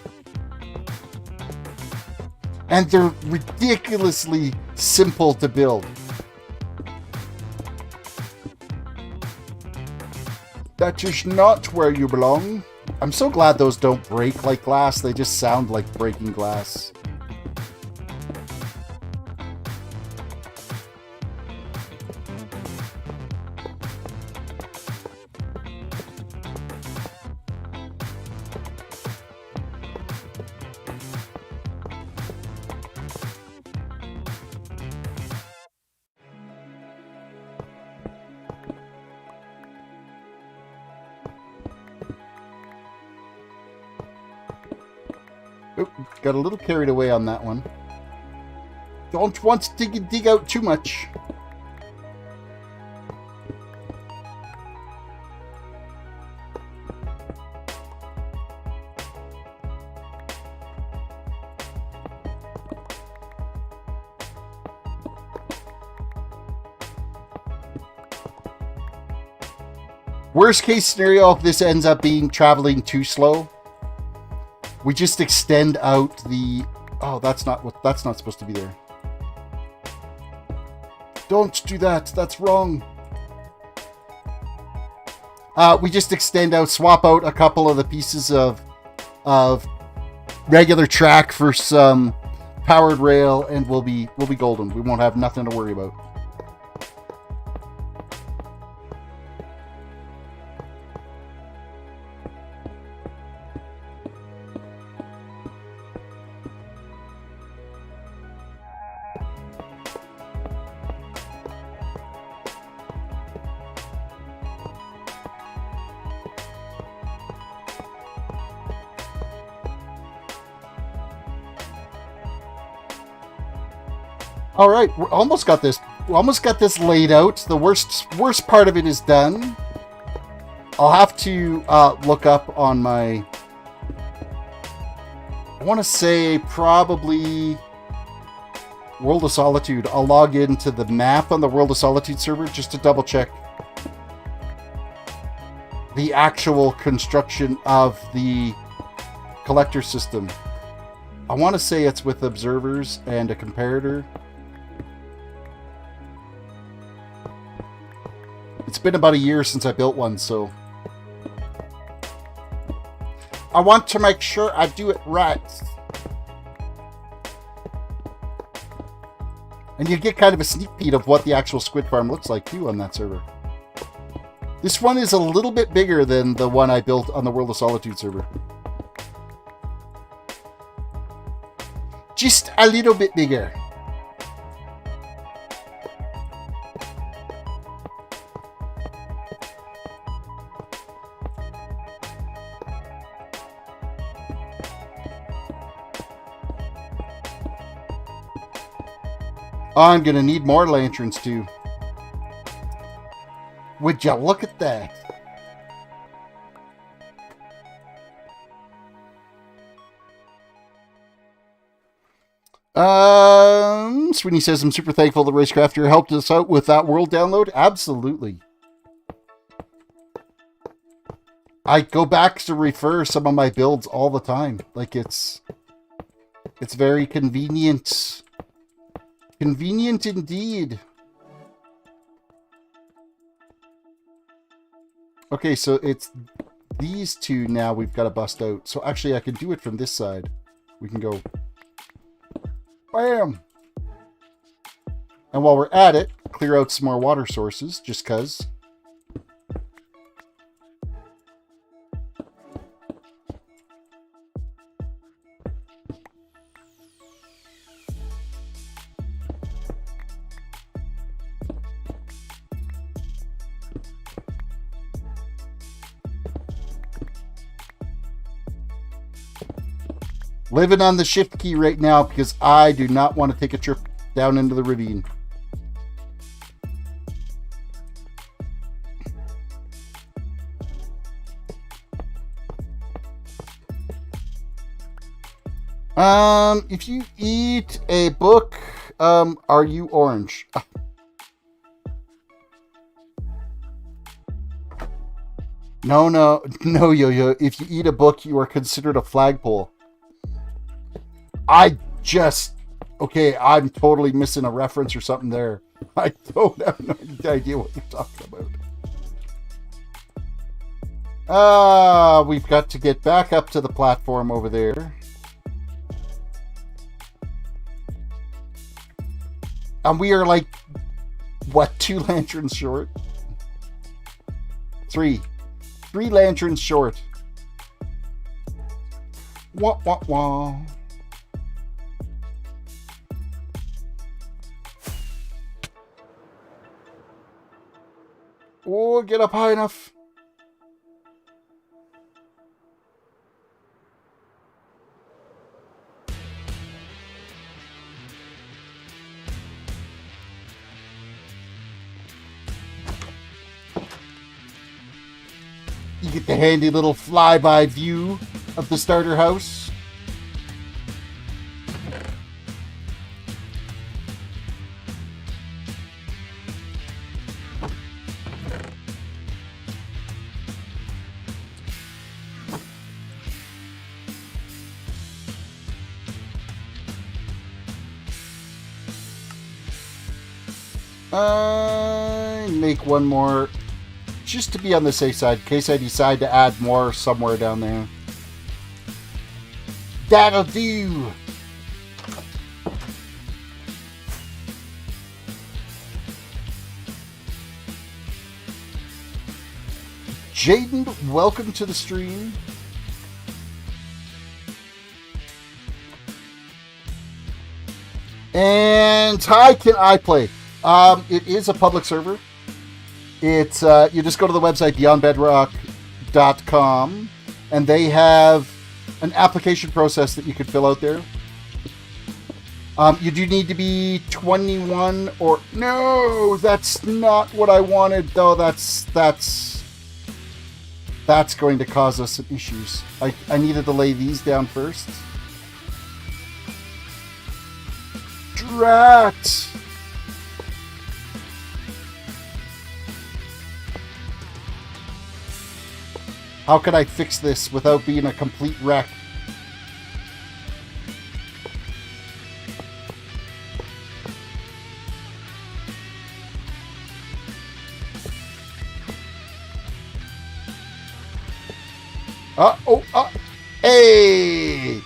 And they're ridiculously simple to build. That is not where you belong. I'm so glad those don't break like glass. They just sound like breaking glass. Got a little carried away on that one. Don't want to dig out too much. Worst case scenario, if this ends up being traveling too slow, we just extend out the... Oh, that's not supposed to be there. Don't do that. That's wrong. We just extend out, swap out a couple of the pieces of regular track for some powered rail, and we'll be golden. We won't have nothing to worry about. All right, we almost got this. We almost got this laid out. The worst part of it is done. I'll have to look up on my... I want to say probably World of Solitude. I'll log into the map on the World of Solitude server just to double check the actual construction of the collector system. I want to say it's with observers and a comparator. It's been about a year since I built one, so I want to make sure I do it right. And you get kind of a sneak peek of what the actual Squid Farm looks like too on that server. This one is a little bit bigger than the one I built on the World of Solitude server. Just a little bit bigger. I'm gonna need more lanterns too. Would you look at that? Sweeney says, I'm super thankful the Racecrafter helped us out with that world download. Absolutely. I go back to refer some of my builds all the time. Like it's very convenient. Convenient indeed. Okay, so it's these two now we've got to bust out. So actually I can do it from this side. We can go bam. And while we're at it, clear out some more water sources just cuz. Living on the shift key right now because I do not want to take a trip down into the ravine. If you eat a book, are you orange? No, Yo-Yo. If you eat a book, you are considered a flagpole. Okay, I'm totally missing a reference or something there. I don't have no idea what you're talking about. We've got to get back up to the platform over there. And we are like, what, 2 lanterns short? 3. 3 lanterns short. Wah, wah, wah. Oh, get up high enough. You get the handy little flyby view of the starter house. Make one more just to be on the safe side in case I decide to add more somewhere down there. That'll do. Jaden, welcome to the stream. And hi, can I play? It is a public server. It's you just go to the website beyondbedrock.com, and they have an application process that you could fill out there. You do need to be 21 or no, that's not what I wanted though. That's going to cause us some issues. I needed to lay these down first. Drat! How could I fix this without being a complete wreck? Hey!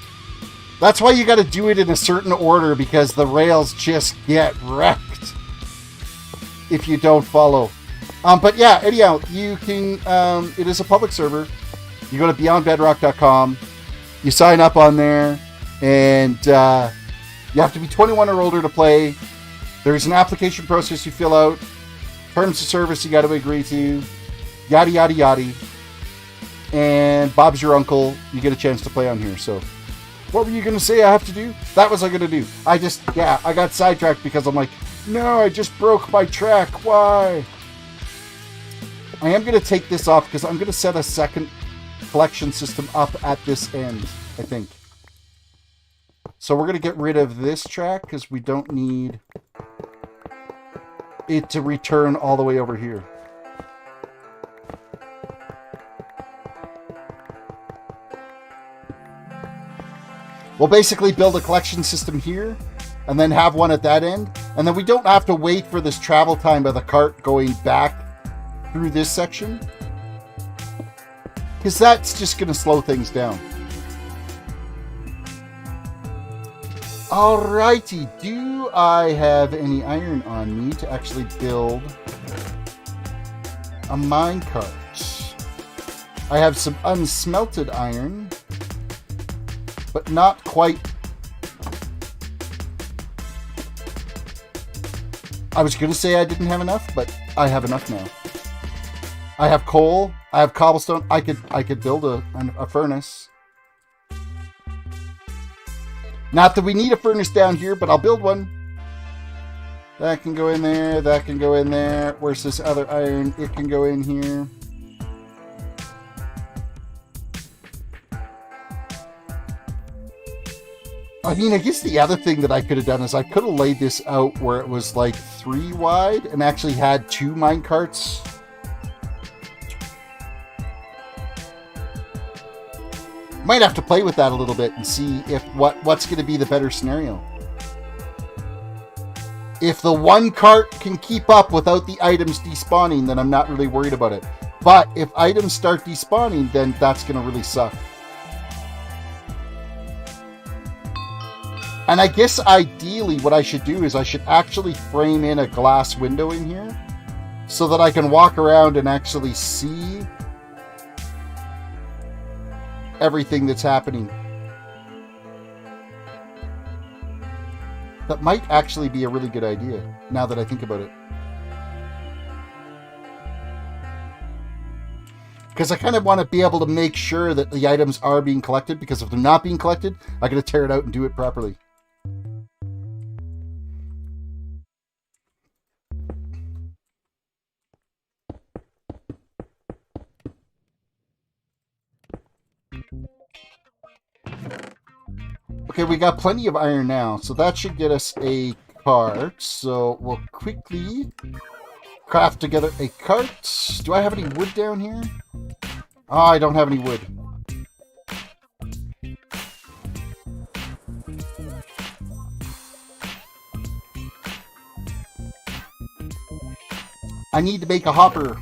That's why you got to do it in a certain order, because the rails just get wrecked if you don't follow. But yeah, anyhow, you can, it is a public server. You go to beyondbedrock.com, you sign up on there, and you have to be 21 or older to play. There's an application process you fill out, terms of service you got to agree to, yada, yada, yada. And Bob's your uncle. You get a chance to play on here. So, what were you going to say I have to do? That was I going to do. I got sidetracked because I'm like, no, I just broke my track. Why? I am going to take this off because I'm going to set a second collection system up at this end, I think. So we're going to get rid of this track because we don't need it to return all the way over here. We'll basically build a collection system here and then have one at that end. And then we don't have to wait for this travel time of the cart going back through this section, because that's just going to slow things down. Alrighty, do I have any iron on me to actually build a minecart? I have some unsmelted iron, but not quite. I was going to say I didn't have enough, but I have enough now. I have coal. I have cobblestone. I could build a furnace. Not that we need a furnace down here, but I'll build one. That can go in there. That can go in there. Where's this other iron? It can go in here. I mean, I guess the other thing that I could have done is I could have laid this out where it was like 3 wide and actually had 2 minecarts. Might have to play with that a little bit and see if what's going to be the better scenario. If the one cart can keep up without the items despawning, then I'm not really worried about it. But if items start despawning, then that's going to really suck. And I guess ideally what I should do is I should actually frame in a glass window in here so that I can walk around and actually see everything that's happening. That might actually be a really good idea, now that I think about it. Because I kind of want to be able to make sure that the items are being collected, because if they're not being collected, I got to tear it out and do it properly. Okay, we got plenty of iron now, so that should get us a cart. So we'll quickly craft together a cart. Do I have any wood down here? Oh, I don't have any wood. I need to make a hopper.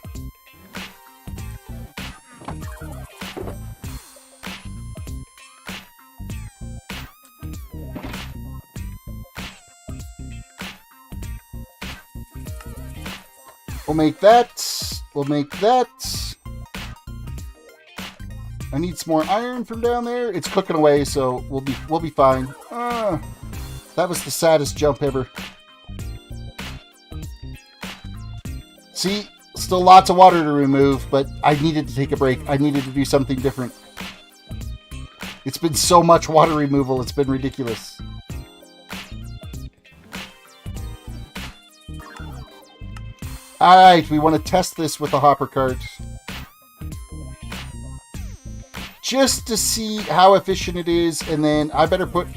We'll make that. We'll make that. I need some more iron from down there. It's cooking away, so we'll be fine. That was the saddest jump ever. See, still lots of water to remove, but I needed to take a break. I needed to do something different. It's been so much water removal, it's been ridiculous. Alright, we want to test this with a hopper cart. Just to see how efficient it is, and then I better put...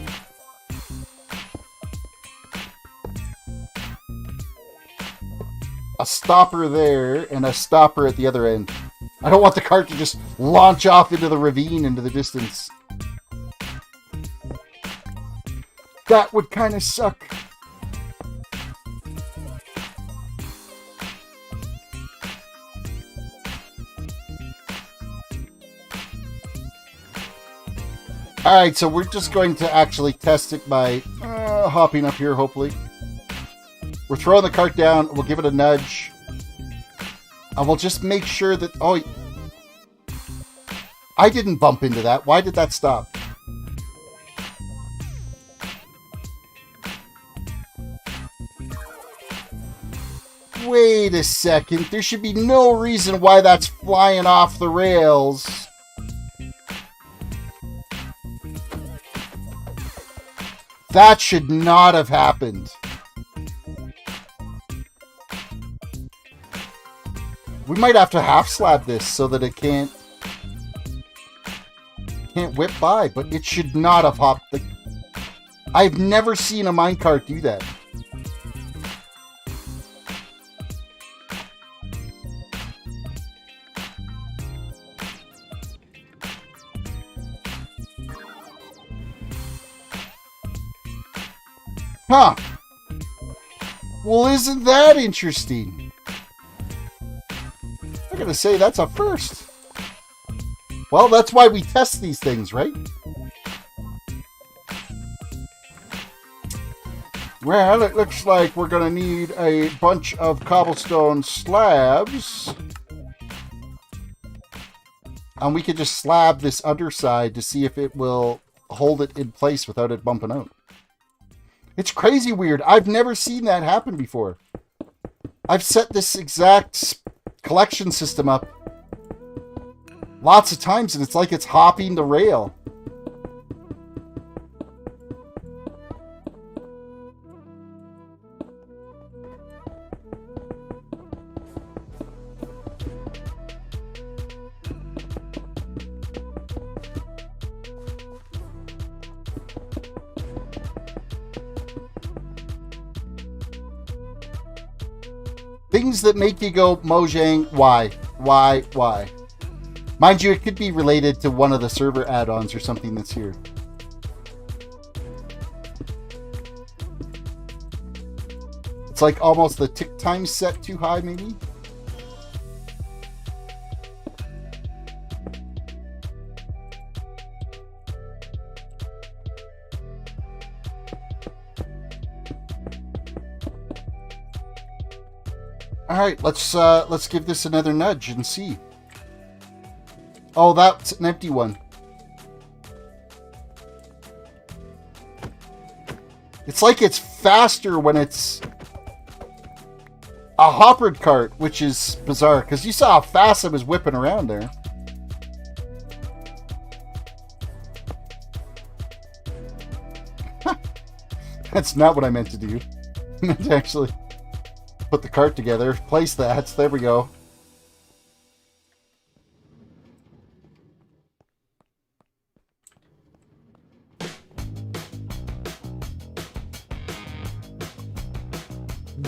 a stopper there, and a stopper at the other end. I don't want the cart to just launch off into the ravine into the distance. That would kind of suck. Alright, so we're just going to actually test it by hopping up here, hopefully. We're throwing the cart down. We'll give it a nudge. And we'll just make sure that... Oh, I didn't bump into that. Why did that stop? Wait a second. There should be no reason why that's flying off the rails. That should not have happened. We might have to half slab this so that it can't whip by, but it should not have hopped. I've never seen a minecart do that. Huh. Well, isn't that interesting? I gotta say, that's a first. Well, that's why we test these things, right? Well, it looks like we're gonna need a bunch of cobblestone slabs. And we could just slab this underside to see if it will hold it in place without it bumping out. It's crazy weird. I've never seen that happen before. I've set this exact collection system up lots of times, and it's like it's hopping the rail. Things that make you go, Mojang, why? Why? Mind you, it could be related to one of the server add-ons or something that's here. It's like almost the tick time set too high, maybe? Alright, let's give this another nudge and see. Oh, that's an empty one. It's like it's faster when it's a hoppered cart, which is bizarre, because you saw how fast it was whipping around there. That's not what I meant to do. I meant to actually put the cart together, place that. There we go.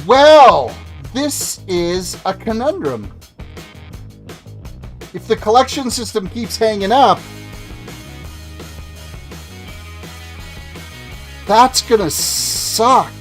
Well, this is a conundrum. If the collection system keeps hanging up, that's gonna suck.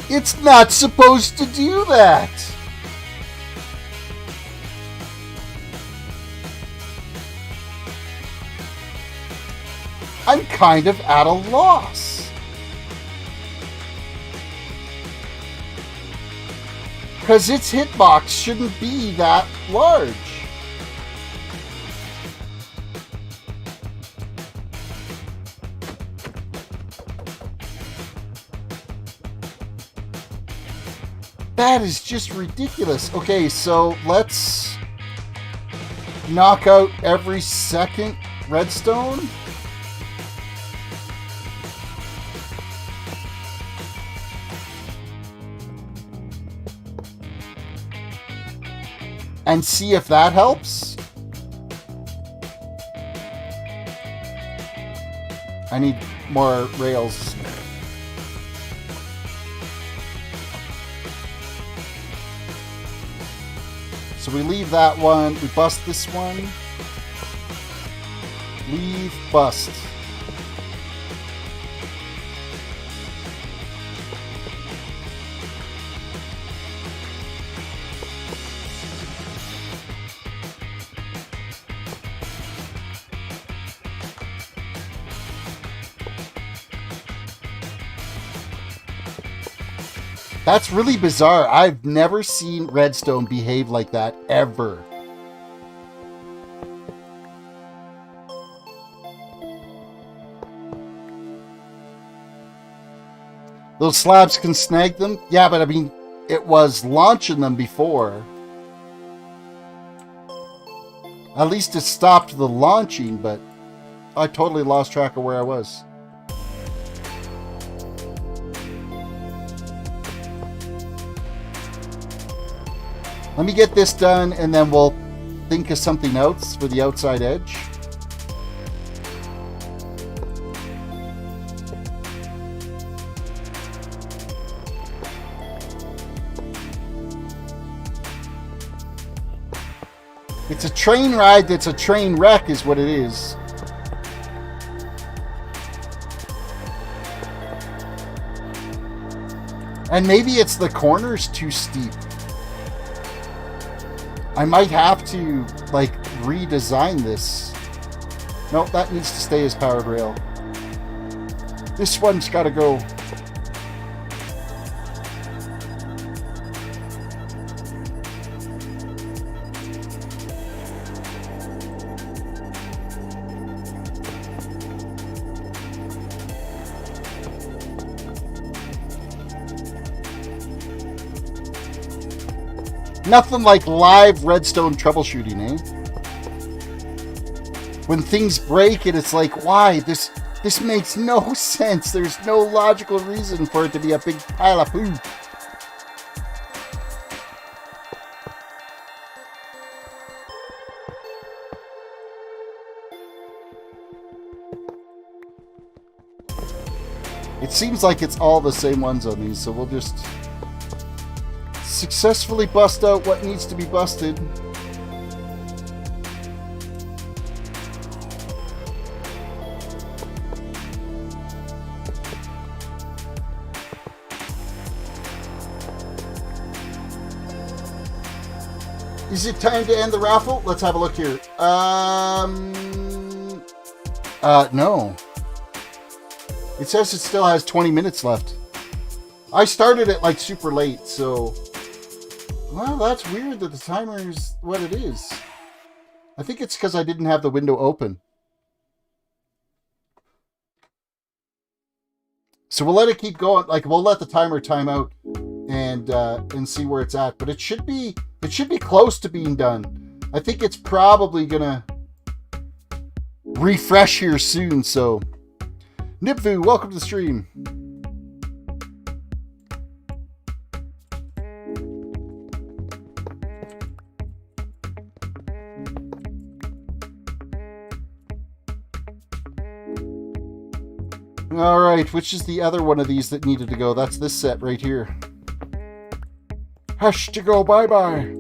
It's not supposed to do that! I'm kind of at a loss. Because its hitbox shouldn't be that large. That is just ridiculous. Okay, so let's knock out every second redstone. And see if that helps. I need more rails. So we leave that one. We bust this one. Leave, bust. That's really bizarre. I've never seen redstone behave like that, ever. Those slabs can snag them? Yeah, but I mean, it was launching them before. At least it stopped the launching, but I totally lost track of where I was. Let me get this done, and then we'll think of something else for the outside edge. It's a train ride that's a train wreck is what it is. And maybe it's the corners too steep. I might have to, like, redesign this. Nope, that needs to stay as powered rail. This one's got to go. Nothing like live redstone troubleshooting, eh? When things break and it's like, why? This makes no sense. There's no logical reason for it to be a big pile of poop. It seems like it's all the same ones on these, so we'll just successfully bust out what needs to be busted. Is it time to end the raffle? Let's have a look here. No. It says it still has 20 minutes left. I started it like super late, so... Well, that's weird that the timer is what it is. I think it's because I didn't have the window open. So we'll let it keep going. Like, we'll let the timer time out and see where it's at. But it should be close to being done. I think it's probably gonna refresh here soon. So, Nipvu, welcome to the stream. All right, which is the other one of these that needed to go? That's this set right here. Hush to go bye-bye.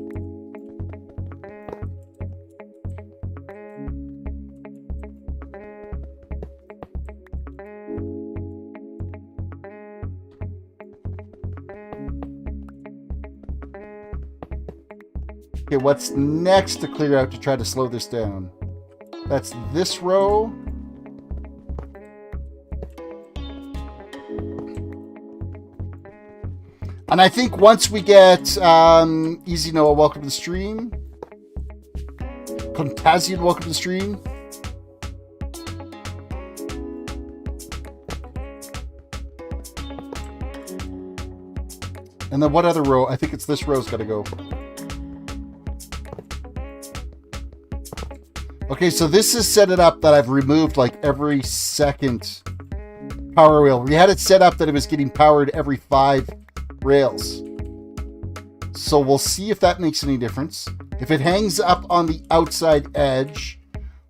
Okay, what's next to clear out to try to slow this down? That's this row. And I think once we get Easy Noah, welcome to the stream. Contazian, welcome to the stream. And then what other row? I think it's this row's got to go. Okay, so this is set it up that I've removed like every second power rail. We had it set up that it was getting powered every 5 rails. So we'll see if that makes any difference. If it hangs up on the outside edge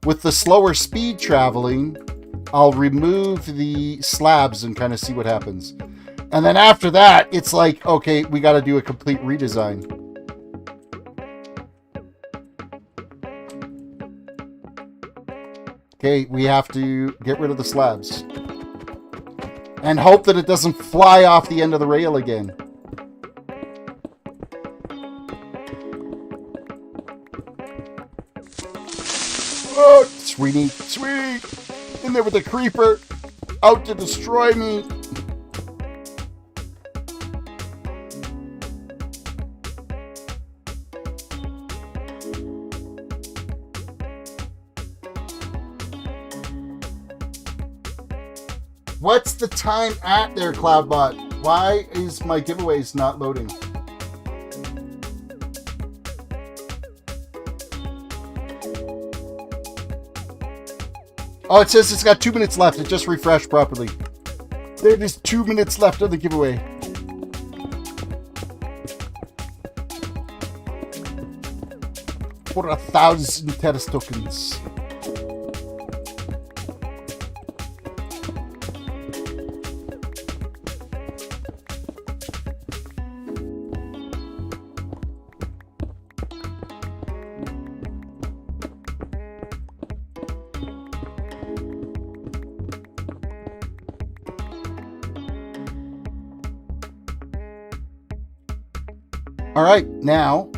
with the slower speed traveling, I'll remove the slabs and kind of see what happens. And then after that, it's like, okay, we got to do a complete redesign. Okay, we have to get rid of the slabs. And hope that it doesn't fly off the end of the rail again. Oh, sweetie, sweet! In there with the creeper! Out to destroy me! What's the time at there, Cloudbot? Why is my giveaways not loading? Oh, it says it's got 2 minutes left. It just refreshed properly. There is 2 minutes left on the giveaway. For 1,000 Terris tokens. All right, now,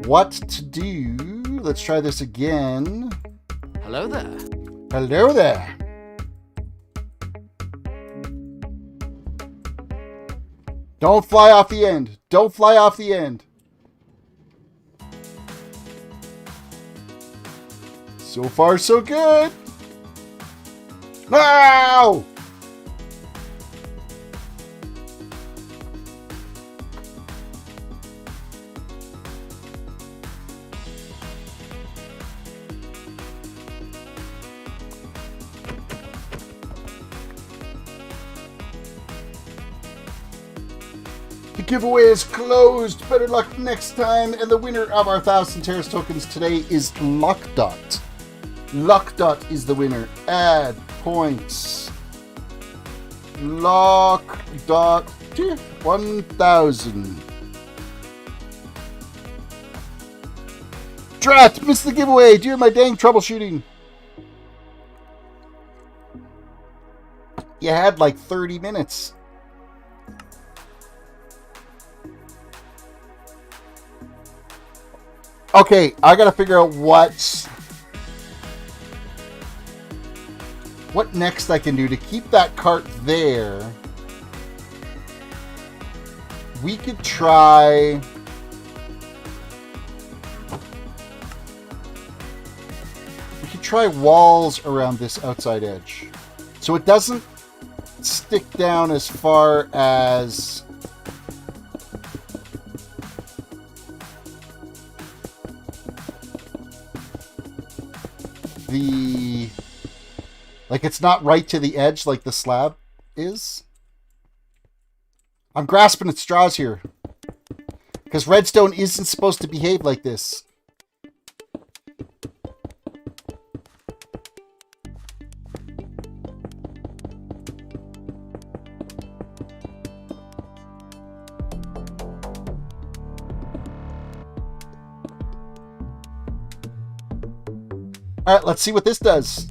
what to do? Let's try this again. Hello there. Hello there. Don't fly off the end. Don't fly off the end. So far, so good. Wow! The giveaway is closed. Better luck next time. And the winner of our 1,000 Terris tokens today is Lockdot. Lockdot is the winner. Add points. Lockdot 1,000. Drat, missed the giveaway due to my dang troubleshooting. You had like 30 minutes. Okay, I gotta figure out what next I can do to keep that cart there. We could try... We could try walls around this outside edge. So it doesn't stick down as far as... like it's not right to the edge like the slab is. I'm grasping at straws here. Because redstone isn't supposed to behave like this. Alright, let's see what this does.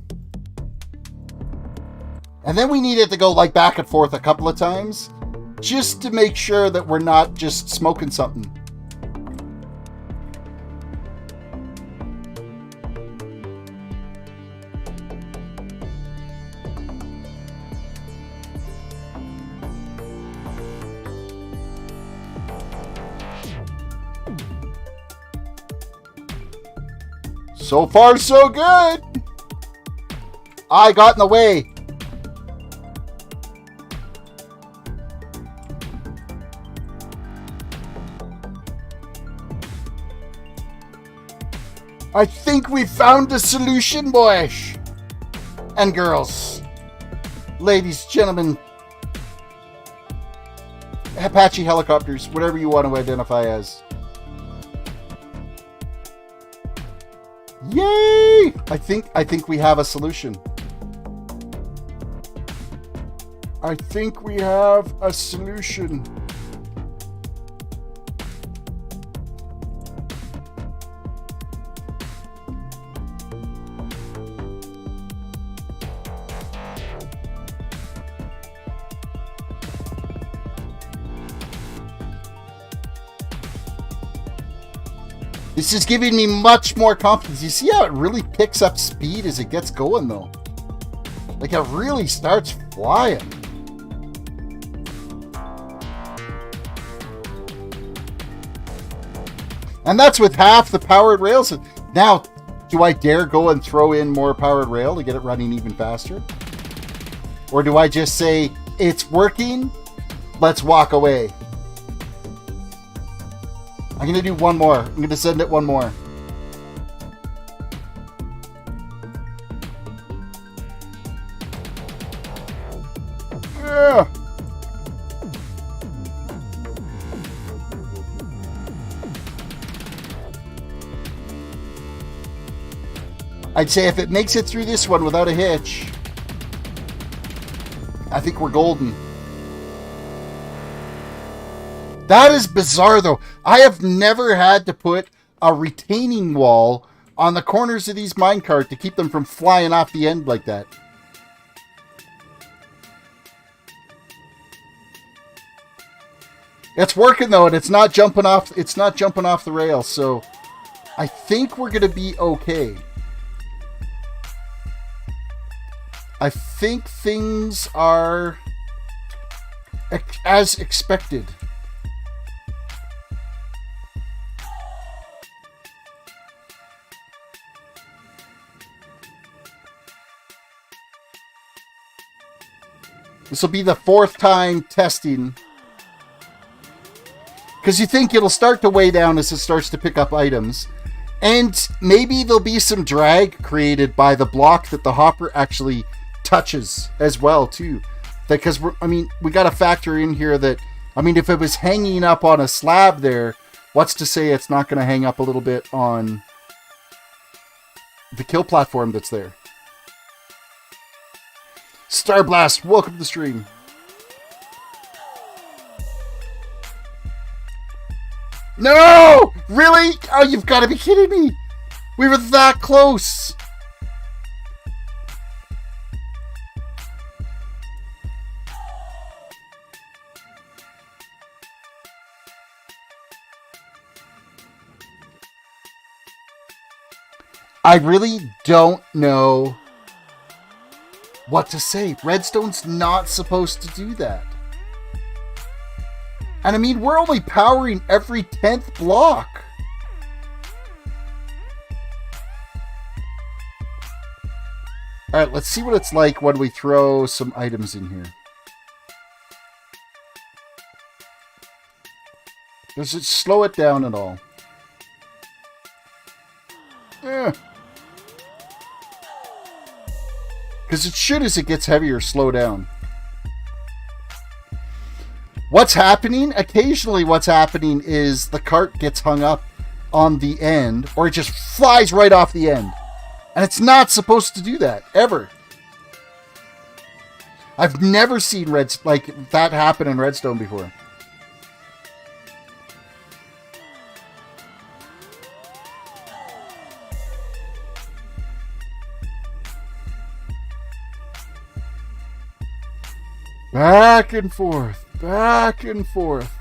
And then we need it to go like back and forth a couple of times. just to make sure that we're not just smoking something. So far, so good. I got in the way. I think we found a solution, boys and girls, ladies, gentlemen, Apache helicopters, whatever you want to identify as. Yay! I think we have a solution. I think we have a solution. This is giving me much more confidence. You see how it really picks up speed as it gets going, though? Like, it really starts flying. And that's with half the powered rails. Now, do I dare go and throw in more powered rail to get it running even faster? Or do I just say, it's working, let's walk away? I'm going to do one more. I'm going to send it one more. Yeah. I'd say if it makes it through this one without a hitch, I think we're golden. That is bizarre, though. I have never had to put a retaining wall on the corners of these minecart to keep them from flying off the end like that. It's working, though, and it's not jumping off. It's not jumping off the rail, so I think we're going to be okay. I think things are as expected. This will be the 4th time testing. Because you think it'll start to weigh down as it starts to pick up items. And maybe there'll be some drag created by the block that the hopper actually touches as well, too. Because, we got to factor in here that, if it was hanging up on a slab there, what's to say it's not going to hang up a little bit on the kill platform that's there? Starblast, welcome to the stream. No! Really? Oh, you've got to be kidding me. We were that close. I really don't know what to say. Redstone's not supposed to do that. And we're only powering every 10th block. Alright, let's see what it's like when we throw some items in here. Does it slow it down at all? Yeah. Because it should, as it gets heavier, slow down. What's happening? Occasionally what's happening is the cart gets hung up on the end, or it just flies right off the end. And it's not supposed to do that, ever. I've never seen that happen in Redstone before. Back and forth. Back and forth.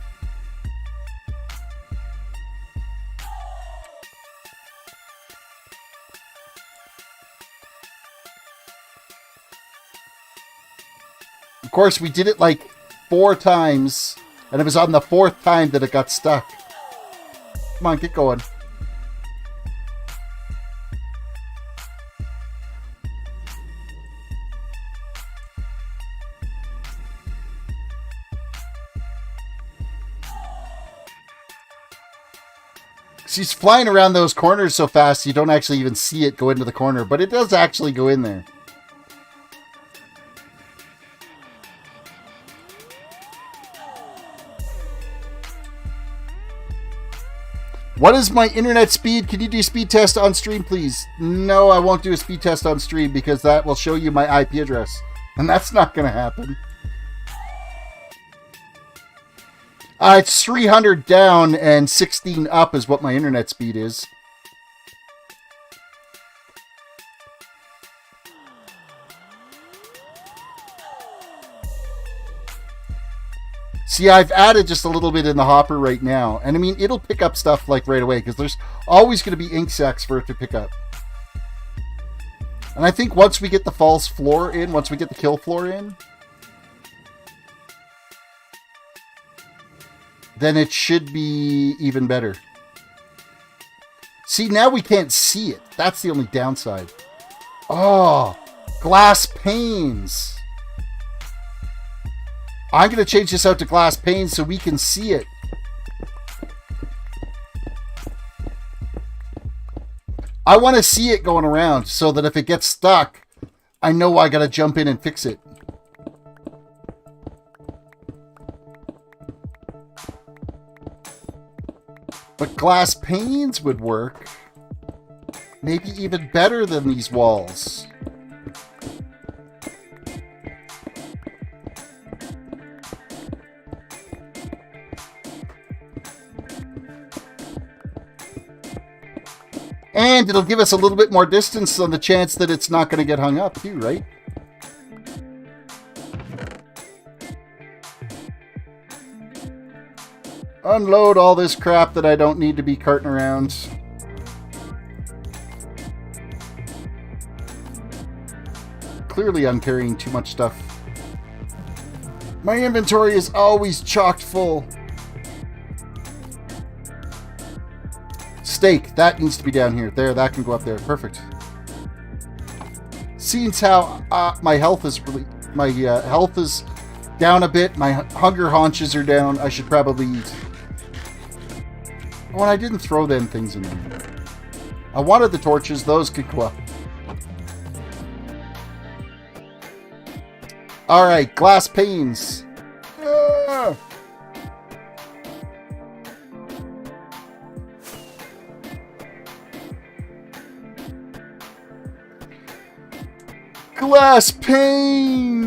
Of course, we did it like 4 times, and it was on the 4th time that it got stuck. Come on, get going. She's flying around those corners so fast you don't actually even see it go into the corner, but it does actually go in there. What is my internet speed? Can you do speed test on stream, please? No, I won't do a speed test on stream because that will show you my IP address. And that's not going to happen. It's 300 down and 16 up is what my internet speed is. See, I've added just a little bit in the hopper right now. And I mean, it'll pick up stuff like right away because there's always going to be ink sacs for it to pick up. And I think once we get the false floor in, once we get the kill floor in, then it should be even better. See, now we can't see it. That's the only downside. Oh, glass panes. I'm going to change this out to glass panes so we can see it. I want to see it going around so that if it gets stuck, I know I got to jump in and fix it. But glass panes would work. Maybe even better than these walls. And it'll give us a little bit more distance on the chance that it's not going to get hung up too, right? Unload all this crap that I don't need to be carting around. Clearly I'm carrying too much stuff. My inventory is always chocked full. Steak, that needs to be down here. There, that can go up there. Perfect. Seeing how my health is health is down a bit. My hunger haunches are down. I should probably eat. Oh, and I didn't throw them things in there. I wanted the torches. Those could go up. All right, glass panes. Ah! Glass pane.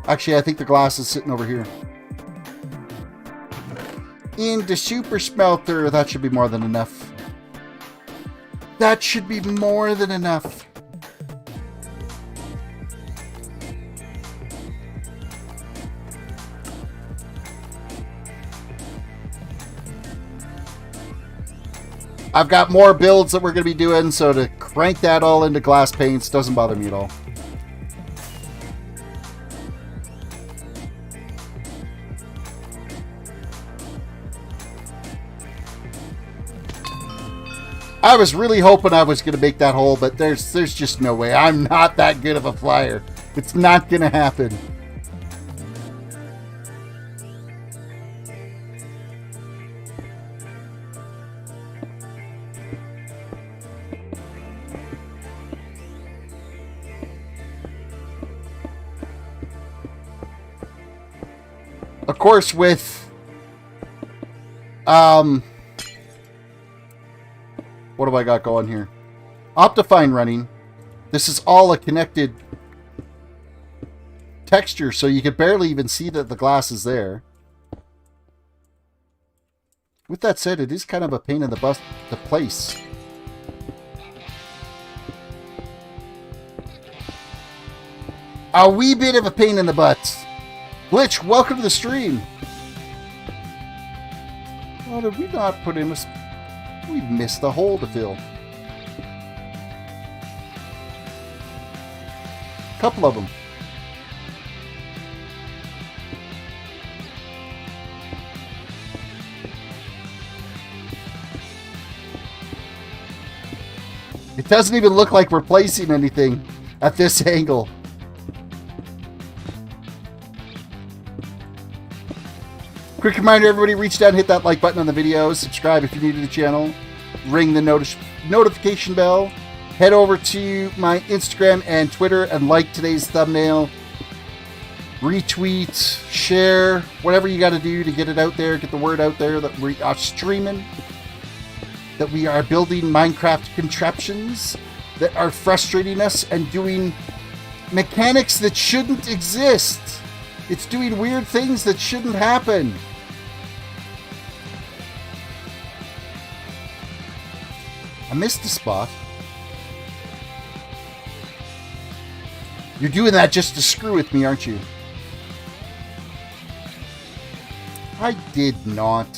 Actually, I think the glass is sitting over here. In the super smelter, that should be more than enough. That should be more than enough. I've got more builds that we're going to be doing, so to crank that all into glass paints doesn't bother me at all. I was really hoping I was going to make that hole, but there's just no way. I'm not that good of a flyer. It's not going to happen. Of course, with what do I got going here? Optifine running. This is all a connected texture, so you could barely even see that the glass is there. With that said, it is kind of a pain in the butt to place. a wee bit of a pain in the butt. Glitch, welcome to the stream. Oh, did we not put in a... We missed the hole to fill. Couple of them. It doesn't even look like we're placing anything at this angle. Quick reminder, everybody, reach down, hit that like button on the video, subscribe if you're new to the channel, ring the notification bell, head over to my Instagram and Twitter and like today's thumbnail, retweet, share, whatever you got to do to get it out there, get the word out there that we are streaming, that we are building Minecraft contraptions that are frustrating us and doing mechanics that shouldn't exist. It's doing weird things that shouldn't happen. I missed the spot. You're doing that just to screw with me, aren't you? I did not.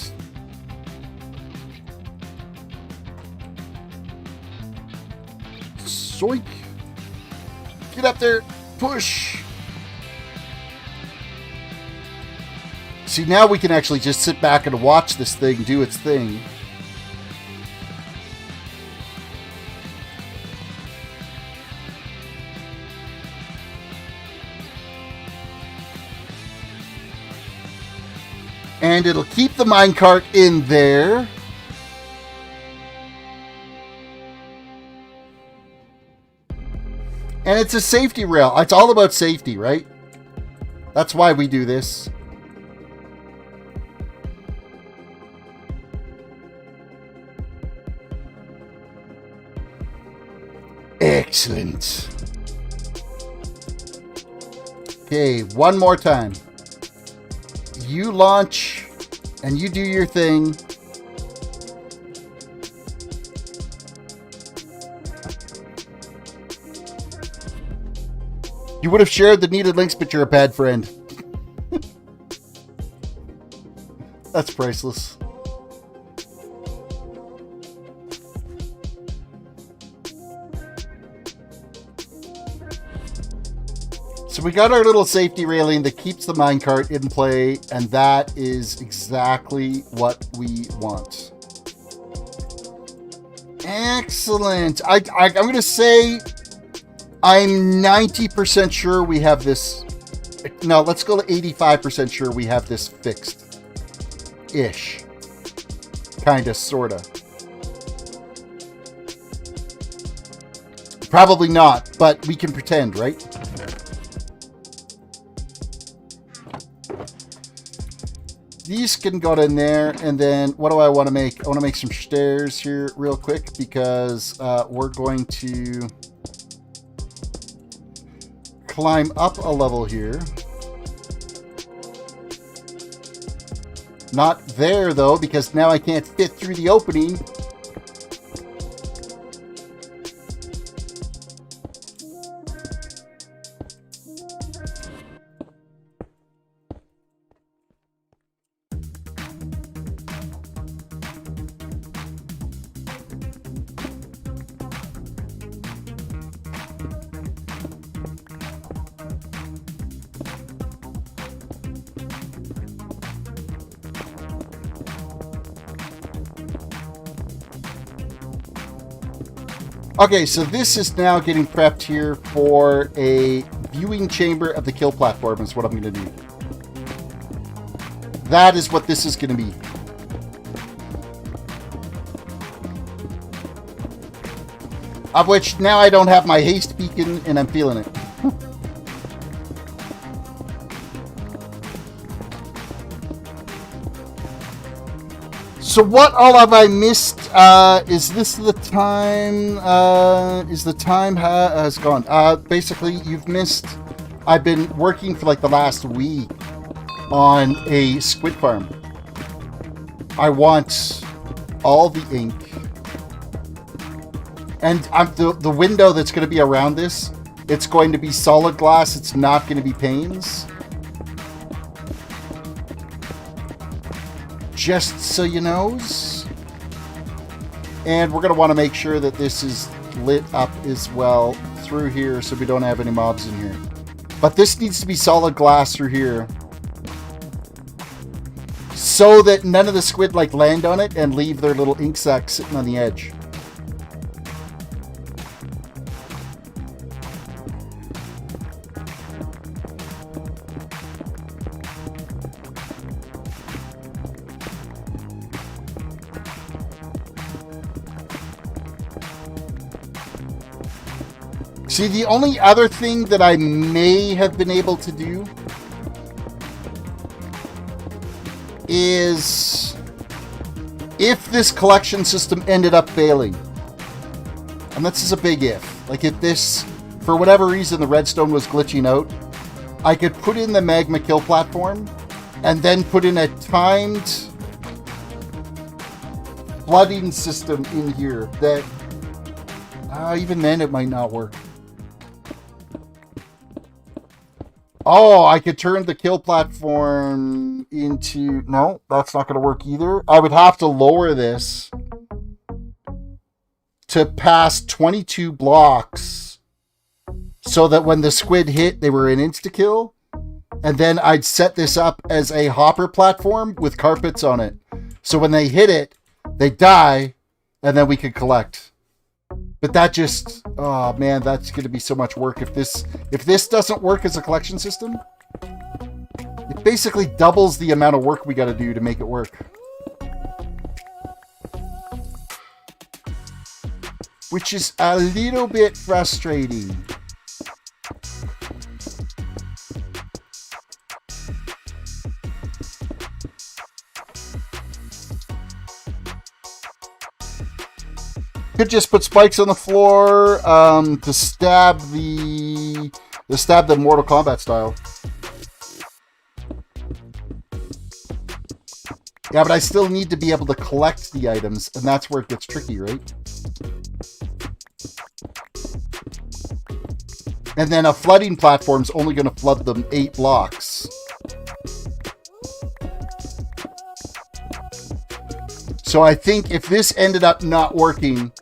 Zoink. Get up there. Push. See, now we can actually just sit back and watch this thing do its thing. And it'll keep the minecart in there. And it's a safety rail. It's all about safety, right? That's why we do this. Excellent. Okay, one more time. You launch and you do your thing. You would have shared the needed links, but you're a bad friend. That's priceless. So we got our little safety railing that keeps the minecart in play, and that is exactly what we want. Excellent. I'm going to say I'm 90% sure we have this. No, let's go to 85% sure we have this fixed. Ish. Kinda, sorta. Probably not, but we can pretend, right? These can go in there, and then what do I want to make? I want to make some stairs here real quick because we're going to climb up a level here. Not there though, because now I can't fit through the opening. Okay, so this is now getting prepped here for a viewing chamber of the kill platform is what I'm going to do. That is what this is going to be. Of which now I don't have my haste beacon and I'm feeling it. So what all have I missed? Is this the time? Is the time has gone? Basically, you've missed. I've been working for like the last week on a squid farm. I want all the ink, and the window that's going to be around this it's going to be solid glass. It's not going to be panes. Just so you knows. And we're going to want to make sure that this is lit up as well through here so we don't have any mobs in here. But this needs to be solid glass through here so that none of the squid like land on it and leave their little ink sac sitting on the edge. See, the only other thing that I may have been able to do is if this collection system ended up failing, and this is a big if, like if this, for whatever reason, the redstone was glitching out, I could put in the magma kill platform and then put in a timed flooding system in here that even then it might not work. Oh, I could turn the kill platform into... No, that's not going to work either. I would have to lower this to pass 22 blocks so that when the squid hit, they were an insta-kill. And then I'd set this up as a hopper platform with carpets on it. So when they hit it, they die, and then we could collect. But that just, oh man, that's going to be so much work. If this doesn't work as a collection system, it basically doubles the amount of work we got to do to make it work. Which is a little bit frustrating. Could just put spikes on the floor to stab the Mortal Kombat style. Yeah, but I still need to be able to collect the items, and that's where it gets tricky, right? And then a flooding platform's only going to flood them 8 blocks. So I think if this ended up not working,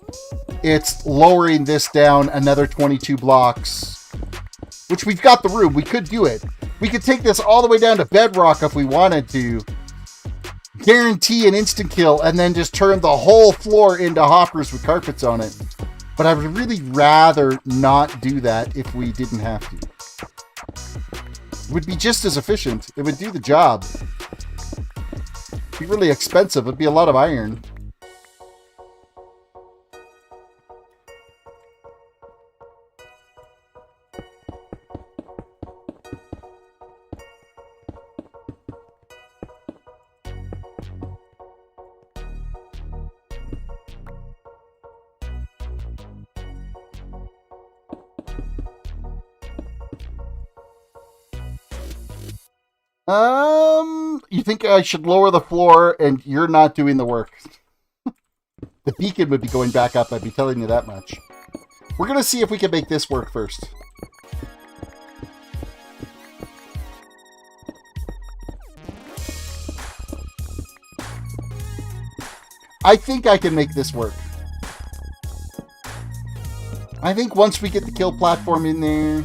it's lowering this down another 22 blocks, which we've got the room. We could do it. We could take this all the way down to bedrock if we wanted to, guarantee an instant kill, and then just turn the whole floor into hoppers with carpets on it. But I would really rather not do that if we didn't have to. It would be just as efficient. It would do the job. It'd be really expensive. It'd be a lot of iron. You think I should lower the floor and you're not doing the work. The beacon would be going back up, I'd be telling you that much. We're going to see if we can make this work first. I think I can make this work. I think once we get the kill platform in there,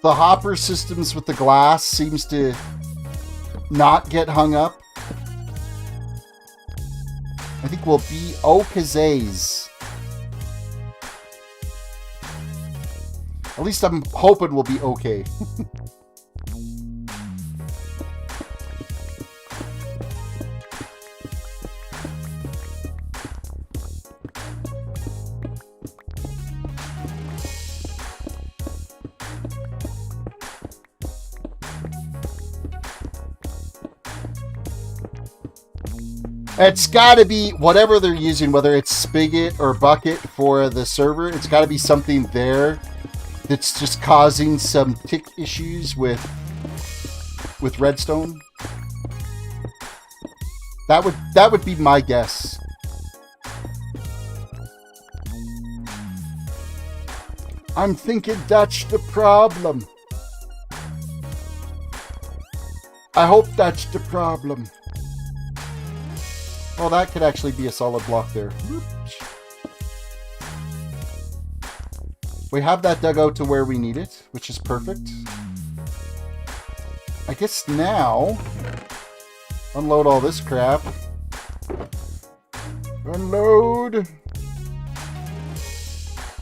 the hopper systems with the glass seems to not get hung up. I think we'll be okays. At least I'm hoping we'll be okay. It's got to be whatever they're using, whether it's Spigot or Bucket for the server. It's got to be something there that's just causing some tick issues with redstone. That would be my guess. I'm thinking that's the problem. I hope that's the problem. Oh, that could actually be a solid block there. Oops. We have that dug out to where we need it, which is perfect. I guess now, unload all this crap. Unload.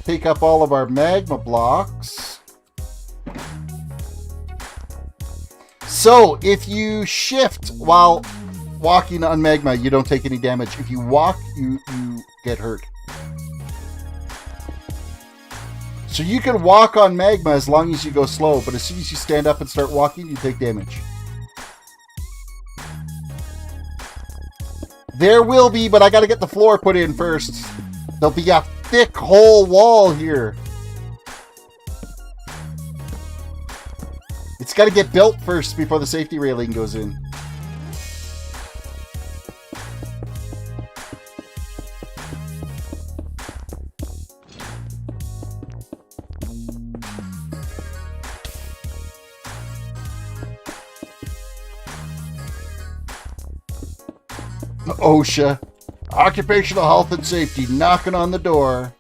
Take up all of our magma blocks. So, if you shift while walking on magma, you don't take any damage. If you walk, you get hurt. So you can walk on magma as long as you go slow, but as soon as you stand up and start walking, you take damage. There will be, but I gotta get the floor put in first. There'll be a thick whole wall here. It's gotta get built first before the safety railing goes in. OSHA. Occupational Health and Safety knocking on the door.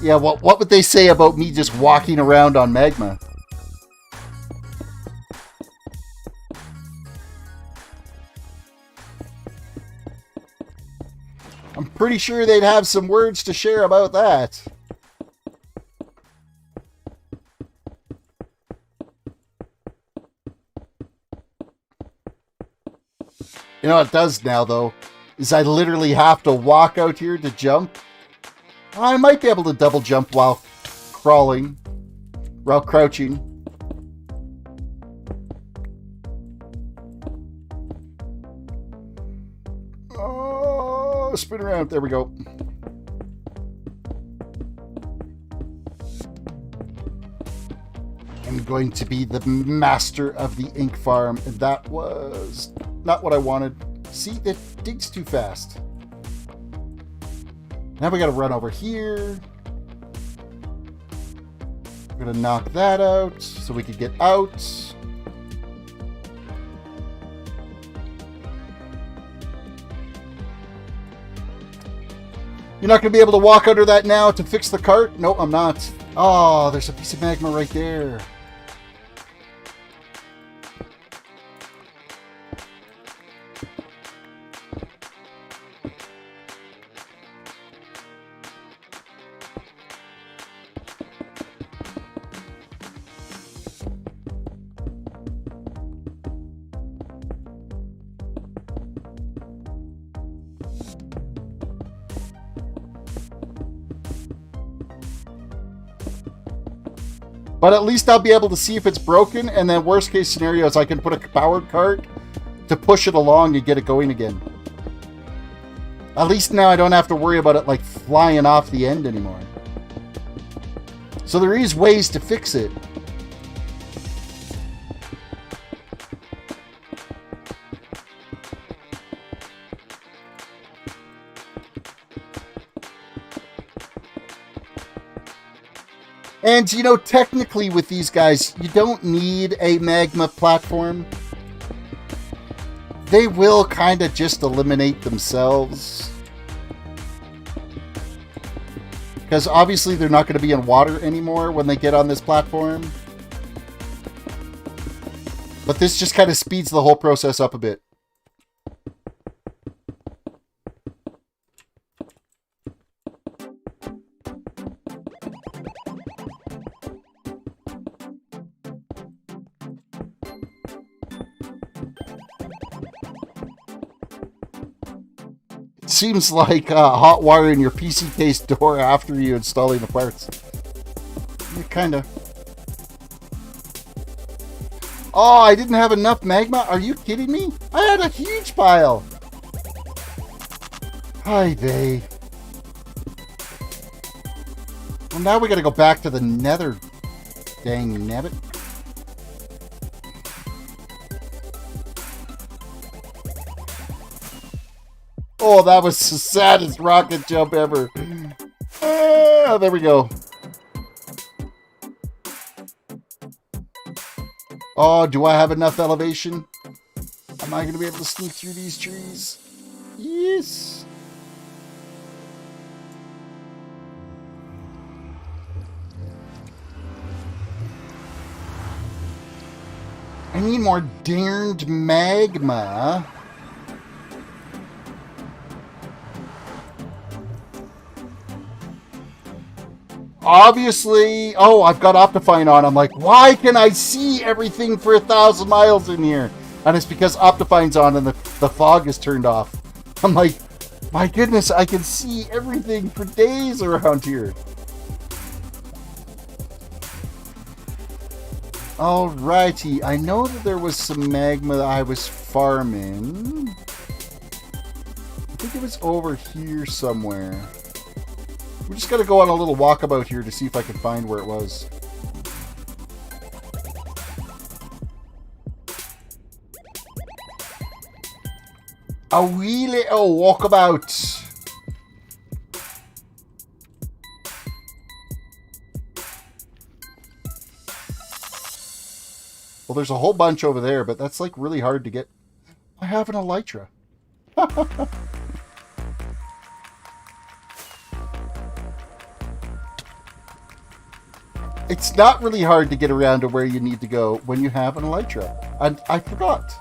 Yeah, what would they say about me just walking around on magma? I'm pretty sure they'd have some words to share about that. You know what it does now, though, is I literally have to walk out here to jump. I might be able to double jump while crawling, while crouching. Oh, spin around. There we go. I'm going to be the master of the ink farm, and that was not what I wanted. See, it digs too fast. Now we gotta run over here. We're gonna knock that out so we can get out. You're not gonna be able to walk under that now to fix the cart? No, I'm not. Oh, there's a piece of magma right there. But at least I'll be able to see if it's broken, and then worst case scenario is I can put a powered cart to push it along and get it going again. At least now I don't have to worry about it like flying off the end anymore. So there is ways to fix it. And, you know, technically with these guys, you don't need a magma platform. They will kind of just eliminate themselves. Because obviously they're not going to be in water anymore when they get on this platform. But this just kind of speeds the whole process up a bit. Seems like hot wire in your PC case door after you installing the parts. You kind of... Oh, I didn't have enough magma? Are you kidding me? I had a huge pile. Hi, babe. Well, now we gotta go back to the nether. Dang nabbit. Oh, that was the saddest rocket jump ever. Ah, there we go. Oh, do I have enough elevation? Am I going to be able to sneak through these trees? Yes. I need more darned magma. Obviously, oh, I've got Optifine on. I'm like, why can I see everything for 1,000 miles in here? And it's because Optifine's on and the fog is turned off. I'm like, my goodness, I can see everything for days around here. Alrighty, I know that there was some magma that I was farming. I think it was over here somewhere. We just gotta go on a little walkabout here to see if I can find where it was. A wee little walkabout. Well, there's a whole bunch over there, but that's like really hard to get. I have an elytra. It's not really hard to get around to where you need to go when you have an elytra. And I forgot.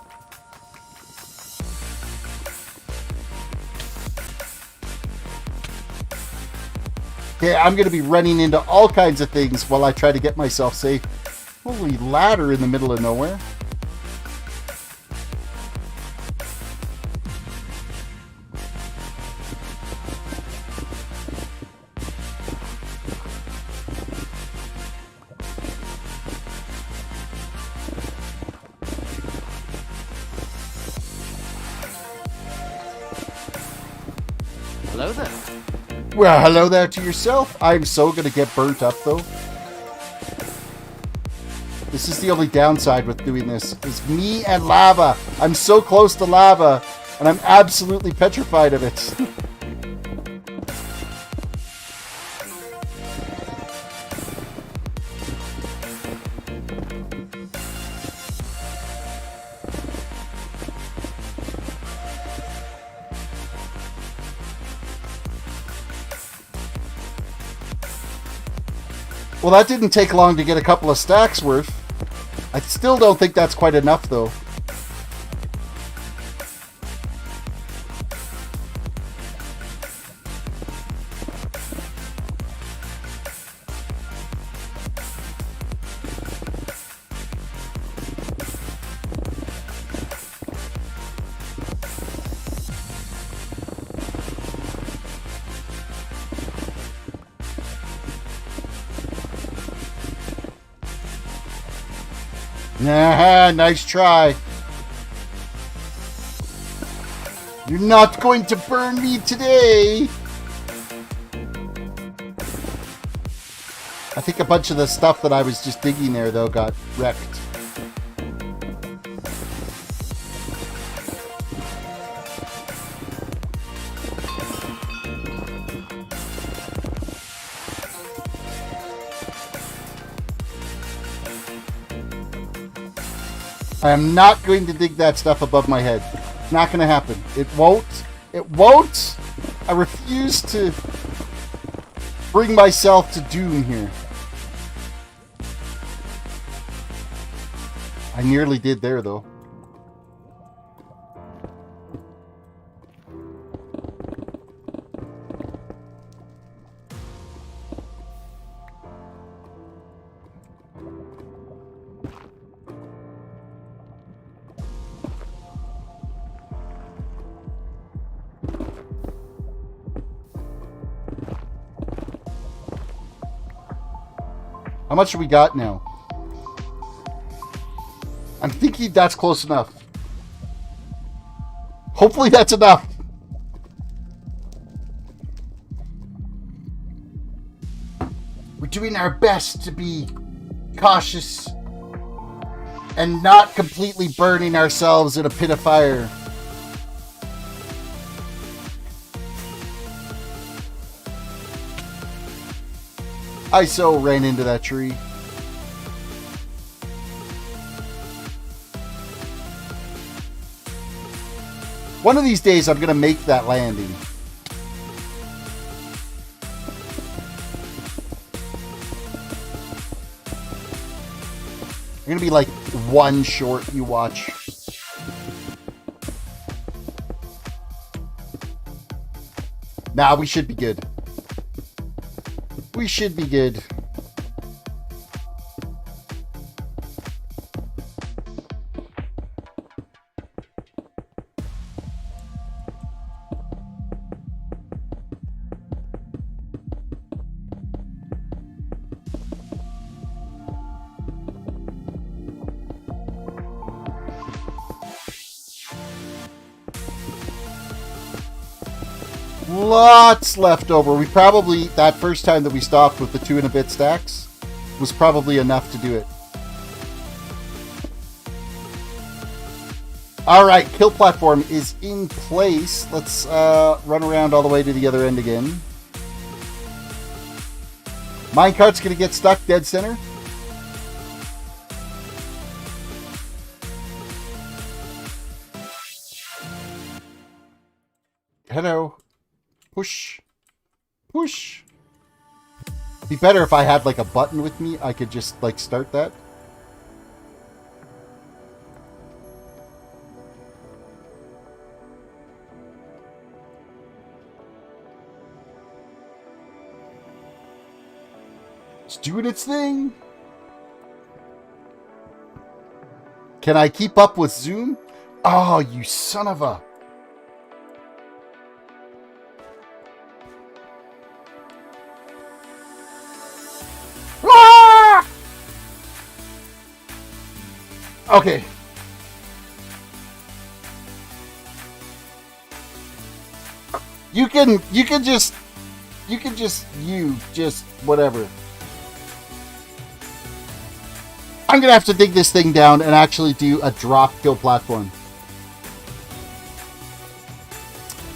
Okay, I'm going to be running into all kinds of things while I try to get myself safe. Holy ladder in the middle of nowhere. Hello there. Well, hello there to yourself. I'm so going to get burnt up, though. This is the only downside with doing this, is me and lava. I'm so close to lava, and I'm absolutely petrified of it. Well, that didn't take long to get a couple of stacks worth. I still don't think that's quite enough, though. Nah, nice try. You're not going to burn me today. I think a bunch of the stuff that I was just digging there, though, got wrecked. I am not going to dig that stuff above my head. Not going to happen. It won't. It won't. I refuse to bring myself to doom here. I nearly did there, though. How much have we got now? I'm thinking that's close enough. Hopefully that's enough. We're doing our best to be cautious and not completely burning ourselves in a pit of fire. I so ran into that tree. One of these days, I'm going to make that landing. I'm going to be like one short, you watch. Nah, we should be good. We should be good. Lots left over. We probably, that first time that we stopped with the 2 and a bit stacks was probably enough to do it. Alright, kill platform is in place. Let's run around all the way to the other end again. Minecart's going to get stuck dead center. Hello. Push. Push. Be better if I had like a button with me. I could just like start that. It's doing its thing. Can I keep up with Zoom? Oh, you son of a... Okay. You can just whatever. I'm gonna have to dig this thing down and actually do a drop kill platform.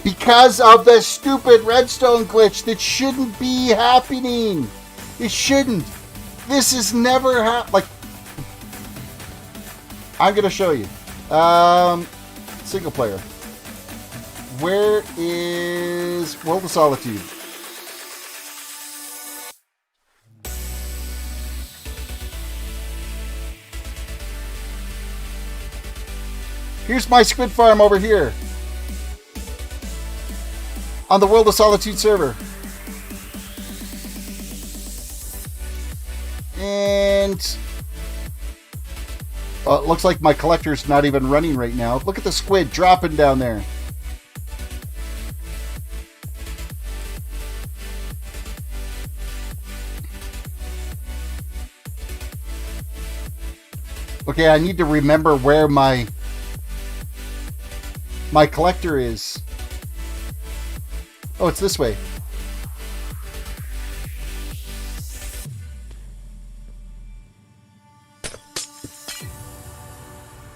Because of the stupid redstone glitch that shouldn't be happening. It shouldn't. This is never like. I'm going to show you. Single player. Where is World of Solitude? Here's my Squid Farm over here. On the World of Solitude server. And... it looks like my collector's not even running right now. Look at the squid dropping down there. Okay, I need to remember where my collector is. Oh, it's this way.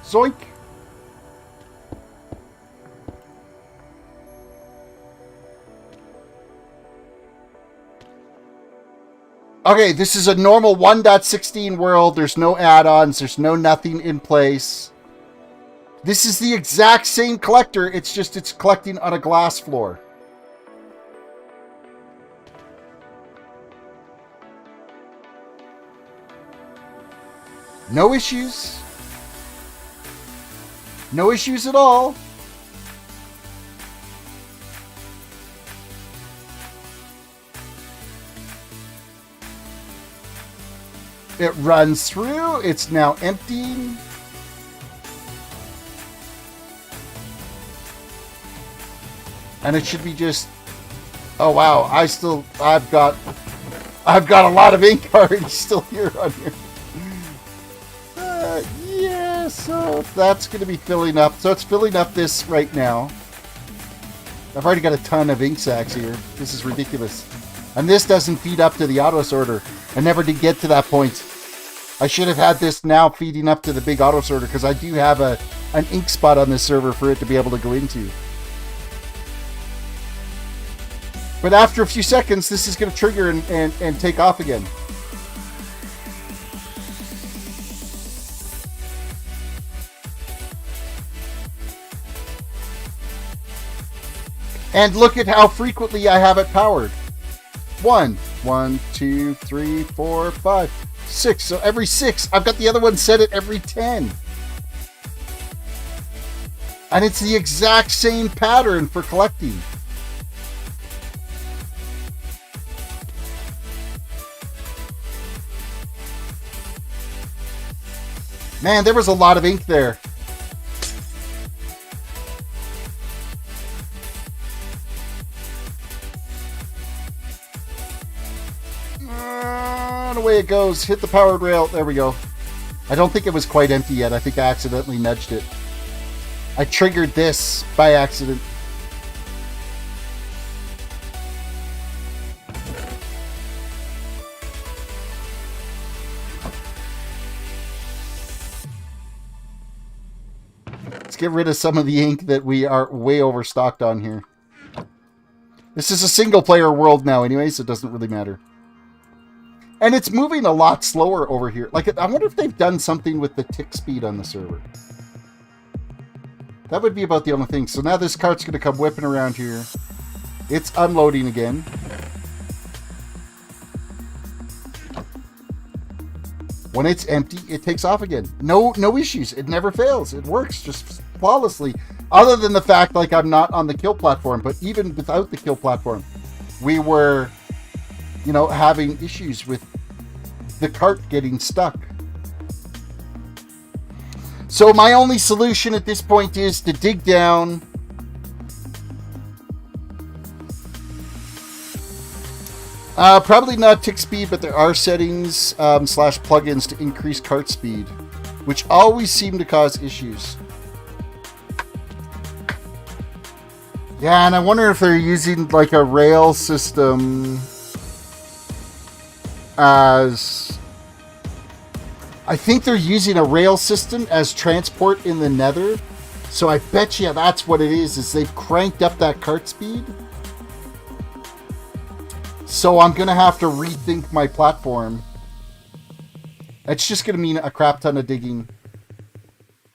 Zoink! Okay, this is a normal 1.16 world. There's no add-ons. There's no nothing in place. This is the exact same collector. It's just it's collecting on a glass floor. No issues. No issues at all. It runs through. It's now emptying. And it should be just... Oh wow, I've got a lot of ink already still here on here. Yeah, so that's going to be filling up. So it's filling up this right now. I've already got a ton of ink sacks here. This is ridiculous. And this doesn't feed up to the auto sorter. I never did get to that point. I should have had this now feeding up to the big auto sorter because I do have an ink spot on this server for it to be able to go into. But after a few seconds, this is going to trigger and take off again. And look at how frequently I have it powered. 1, 2, 3, 4, 5, 6. So every 6, I've got the other one set at every 10. And it's the exact same pattern for collecting. Man, there was a lot of ink there. Away it goes. Hit the powered rail. There we go. I don't think it was quite empty yet. I think I accidentally nudged it. I triggered this by accident. Let's get rid of some of the ink that we are way overstocked on here. This is a single player world now anyway, so it doesn't really matter. And it's moving a lot slower over here. Like, I wonder if they've done something with the tick speed on the server. That would be about the only thing. So now this cart's going to come whipping around here. It's unloading again. When it's empty, it takes off again. No issues. It never fails. It works just flawlessly. Other than the fact, like, I'm not on the kill platform. But even without the kill platform, we were, you know, having issues with the cart getting stuck. So my only solution at this point is to dig down. Probably not tick speed, but there are settings slash plugins to increase cart speed, which always seem to cause issues. Yeah, and I wonder if they're using like a rail system as... I think they're using a rail system as transport in the nether. So I bet you that's what it is they've cranked up that cart speed. So I'm going to have to rethink my platform. It's just going to mean a crap ton of digging.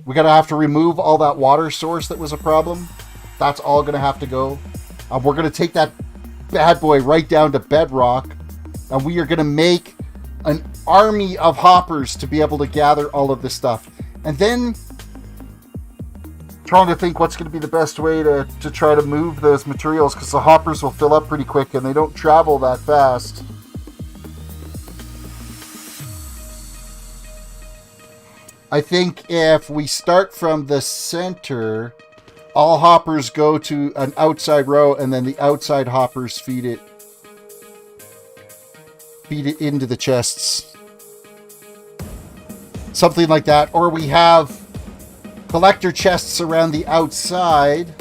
We're going to have to remove all that water source that was a problem. That's all going to have to go. We're going to take that bad boy right down to bedrock. And we are going to make an army of hoppers to be able to gather all of this stuff. And then trying to think what's going to be the best way to try to move those materials, because the hoppers will fill up pretty quick and they don't travel that fast. I think if we start from the center, all hoppers go to an outside row and then the outside hoppers feed it into the chests. Something like that. Or we have collector chests around the outside.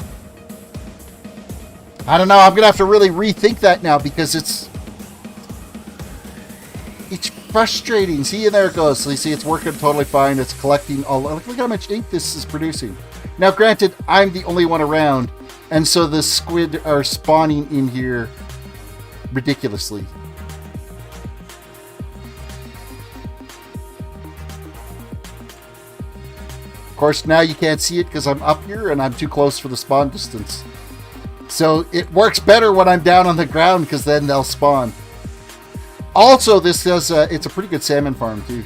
I don't know. I'm going to have to really rethink that now because it's frustrating. See, and there it goes. So you see, it's working totally fine. It's collecting all... Look how much ink this is producing. Now, granted, I'm the only one around, and so the squid are spawning in here ridiculously. Of course, now you can't see it because I'm up here and I'm too close for the spawn distance. So it works better when I'm down on the ground because then they'll spawn. Also, this does, it's a pretty good salmon farm too.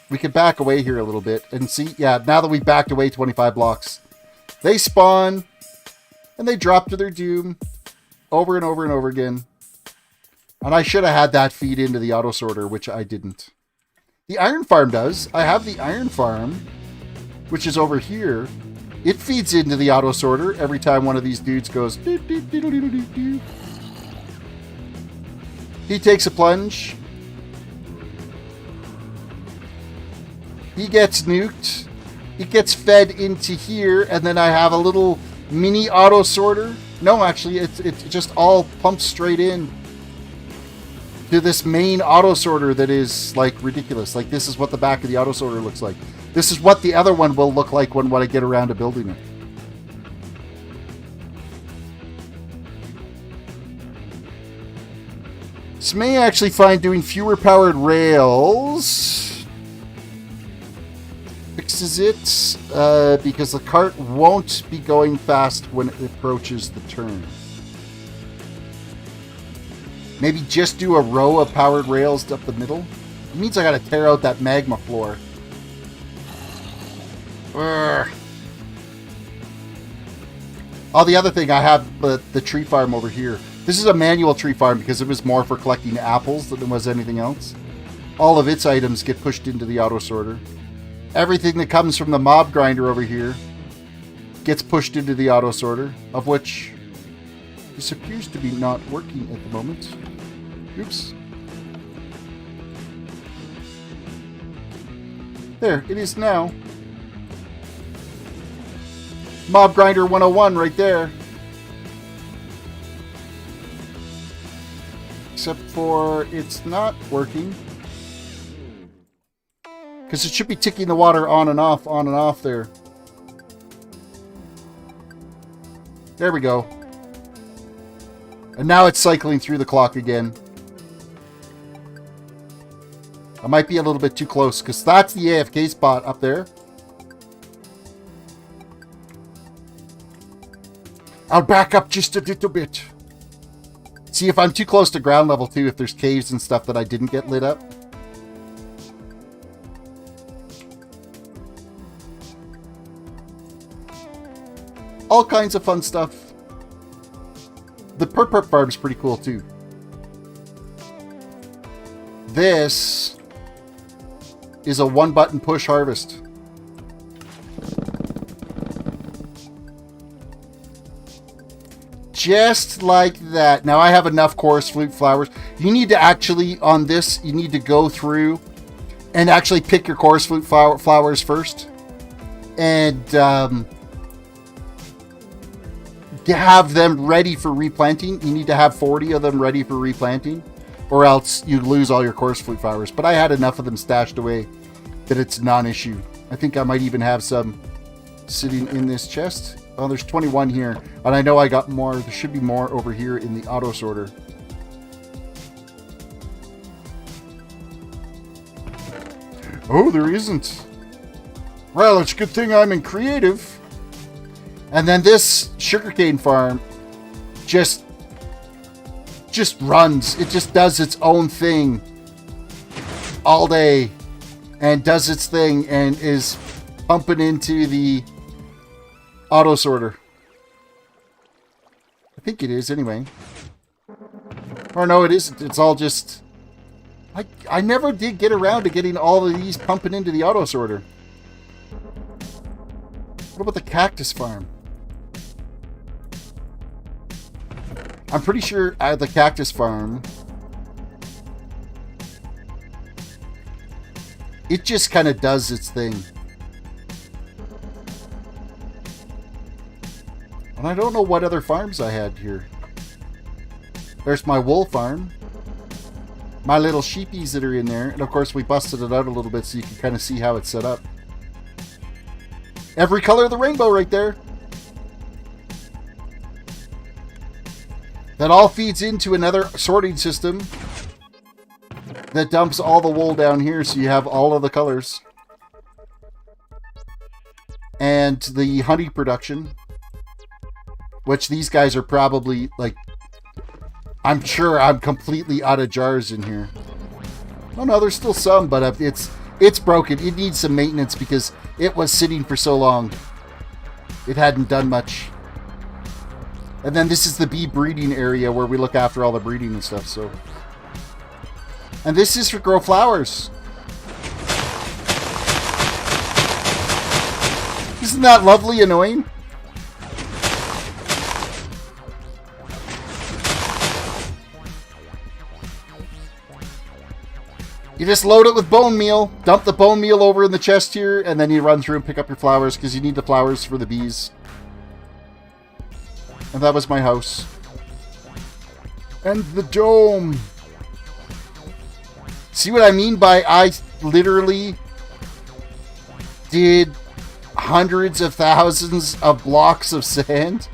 We can back away here a little bit and see, yeah, now that we've backed away 25 blocks, they spawn and they drop to their doom over and over and over again. And I should have had that feed into the auto sorter, which I didn't. The iron farm does. I have the iron farm, which is over here. It feeds into the auto sorter every time one of these dudes goes. Doo, doo, doo, doo, doo, doo, doo. He takes a plunge. He gets nuked. It gets fed into here, and then I have a little mini auto sorter. No, actually, it just all pumps straight in to this main auto sorter that is like ridiculous. Like, this is what the back of the auto sorter looks like. This is what the other one will look like when I get around to building it. This may actually find doing fewer powered rails fixes it because the cart won't be going fast when it approaches the turn. Maybe just do a row of powered rails up the middle. It means I gotta tear out that magma floor. Urgh. Oh, the other thing, I have the tree farm over here. This is a manual tree farm because it was more for collecting apples than it was anything else. All of its items get pushed into the auto sorter. Everything that comes from the mob grinder over here gets pushed into the auto sorter, of which this appears to be not working at the moment. Oops. There, it is now. Mob Grinder 101 right there. Except for it's not working. Because it should be ticking the water on and off there. There we go. And now it's cycling through the clock again. I might be a little bit too close because that's the AFK spot up there. I'll back up just a little bit. See if I'm too close to ground level too, if there's caves and stuff that I didn't get lit up. All kinds of fun stuff. The Perp farm is pretty cool too. This is a one-button push harvest. Just like that. Now I have enough chorus flute flowers. You need to actually, on this, you need to go through and actually pick your chorus flute flowers first. And to have them ready for replanting. You need to have 40 of them ready for replanting, or else you lose all your chorus flute flowers. But I had enough of them stashed away that it's non-issue. I think I might even have some sitting in this chest. Oh, there's 21 here. And I know I got more. There should be more over here in the auto sorter. Oh, there isn't. Well, it's a good thing I'm in creative. And then this sugarcane farm just runs. It just does its own thing all day and does its thing and is pumping into the auto sorter. I think it is anyway. Or no, it isn't. It's all just... I never did get around to getting all of these pumping into the auto sorter. What about the cactus farm? I'm pretty sure at the cactus farm, it just kind of does its thing. And I don't know what other farms I had here. There's my wool farm. My little sheepies that are in there. And of course we busted it out a little bit so you can kind of see how it's set up. Every color of the rainbow right there. That all feeds into another sorting system that dumps all the wool down here so you have all of the colors. And the honey production, which these guys are probably like, I'm sure I'm completely out of jars in here. Oh no, there's still some, but it's broken. It needs some maintenance because it was sitting for so long. It hadn't done much. And then this is the bee breeding area where we look after all the breeding and stuff, so. And this is for grow flowers. Isn't that lovely annoying? You just load it with bone meal, dump the bone meal over in the chest here, and then you run through and pick up your flowers because you need the flowers for the bees. And that was my house. And the dome. See what I mean by I literally did hundreds of thousands of blocks of sand.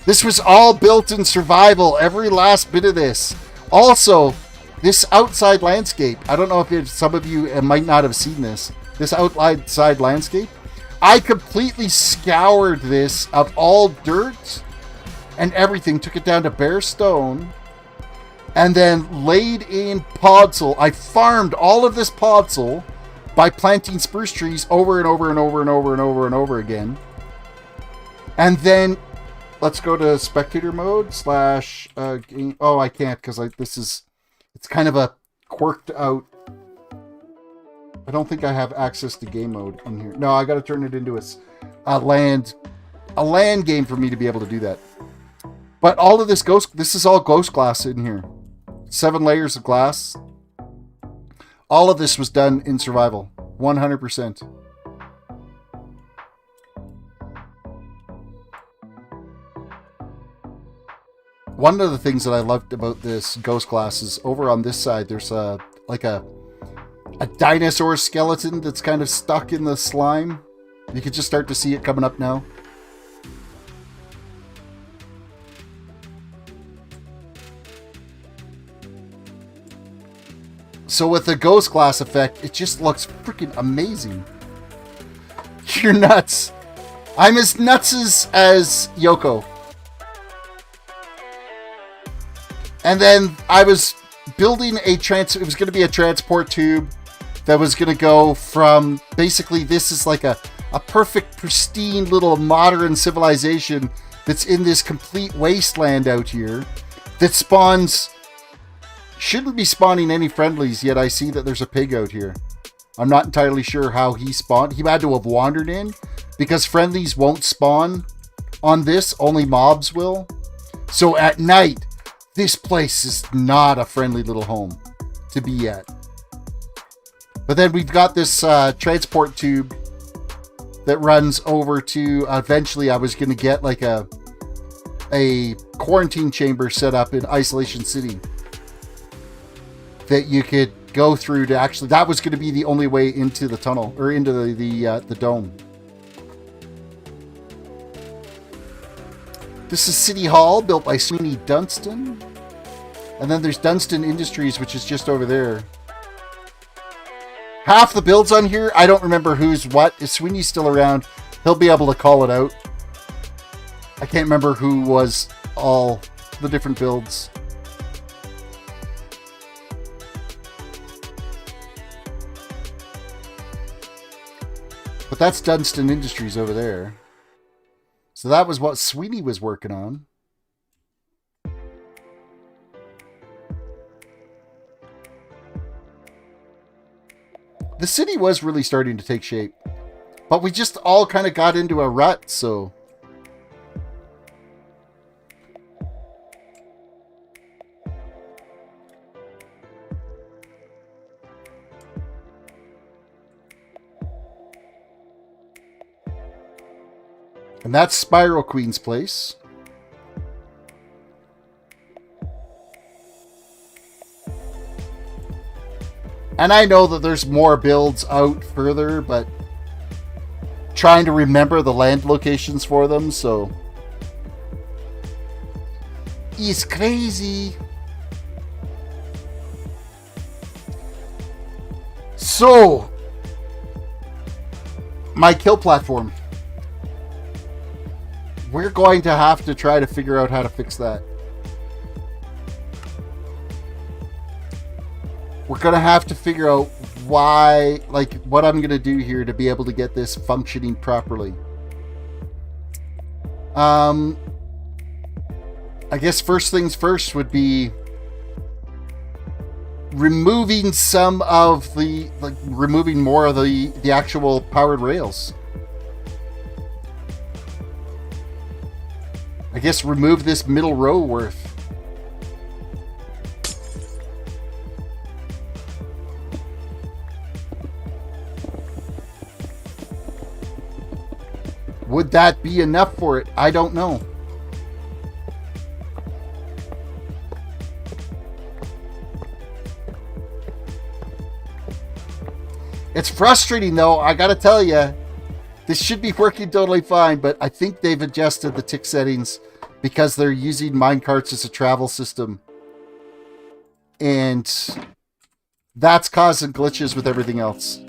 This was all built in survival, every last bit of this. Also, this outside landscape, I don't know if some of you might not have seen this. This outside landscape, I completely scoured this of all dirt and everything, took it down to bare stone, and then laid in podzol. I farmed all of this podzol by planting spruce trees over and over and over and over and over and over again. And then let's go to spectator mode slash game. Oh, I can't because it's kind of a quirked out. I don't think I have access to game mode in here. No, I got to turn it into a land game for me to be able to do that. But all of this is all ghost glass in here. 7 layers of glass. All of this was done in survival. 100%. One of the things that I loved about this ghost glass is over on this side, there's a dinosaur skeleton that's kind of stuck in the slime. You can just start to see it coming up now. So with the ghost glass effect, it just looks freaking amazing. You're nuts. I'm as nuts as Yoko. And then I was building it was going to be a transport tube that was going to go from, basically this is like a perfect, pristine little modern civilization that's in this complete wasteland out here that shouldn't be spawning any friendlies, yet I see that there's a pig out here. I'm not entirely sure how he spawned. He had to have wandered in because friendlies won't spawn on this, only mobs will. So at night, this place is not a friendly little home to be at. But then we've got this transport tube that runs over to, eventually I was going to get like a quarantine chamber set up in Isolation City that you could go through to actually, that was going to be the only way into the tunnel, or into the dome. This is City Hall, built by Sweeney Dunstan. And then there's Dunstan Industries, which is just over there. Half the builds on here, I don't remember who's what. If Sweeney's still around, he'll be able to call it out. I can't remember who was all the different builds. But that's Dunstan Industries over there. So that was what Sweeney was working on. The city was really starting to take shape. But we just all kind of got into a rut, so... And that's Spiral Queen's place. And I know that there's more builds out further, but trying to remember the land locations for them, so it's crazy. So, my kill platform. We're going to have to try to figure out how to fix that. We're going to have to figure out why, like, what I'm going to do here to be able to get this functioning properly. I guess first things first would be removing some of the, like, removing more of the actual powered rails. I guess remove this middle row worth. Would that be enough for it? I don't know. It's frustrating, though. I gotta tell you, this should be working totally fine, but I think they've adjusted the tick settings because they're using minecarts as a travel system. And that's causing glitches with everything else.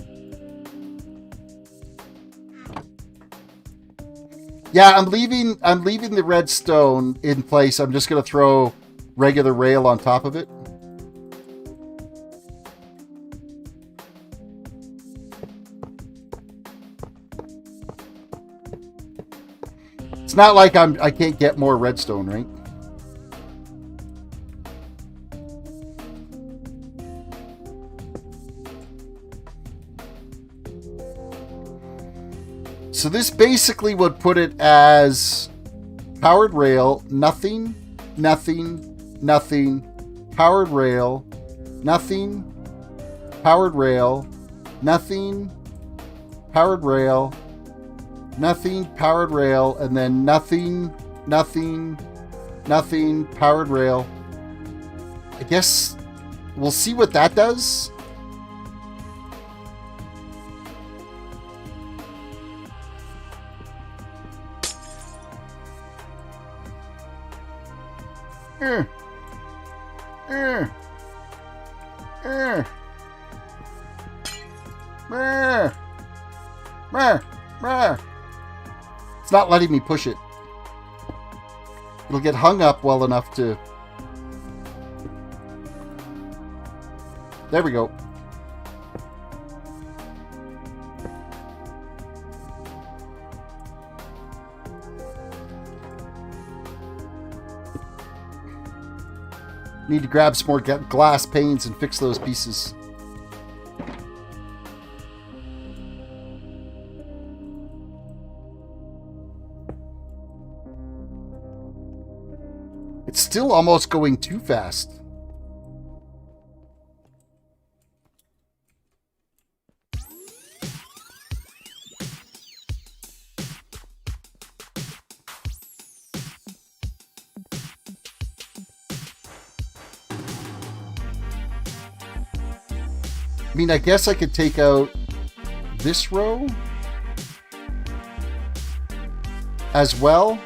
Yeah, I'm leaving the redstone in place. I'm just gonna throw regular rail on top of it. It's not like I can't get more redstone, right? So this basically would put it as powered rail, nothing, nothing, nothing, powered rail, nothing, powered rail, nothing, powered rail, nothing, powered rail, and then nothing, nothing, nothing, powered rail. I guess we'll see what that does. It's not letting me push it. It'll get hung up well enough to... There we go. Need to grab some more glass panes and fix those pieces. It's still almost going too fast. I mean, I guess I could take out this row as well.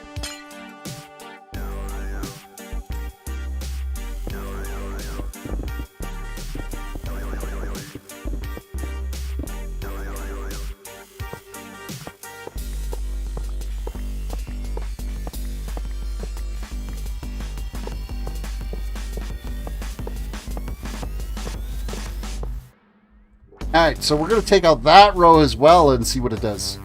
Alright, so we're going to take out that row as well and see what it does.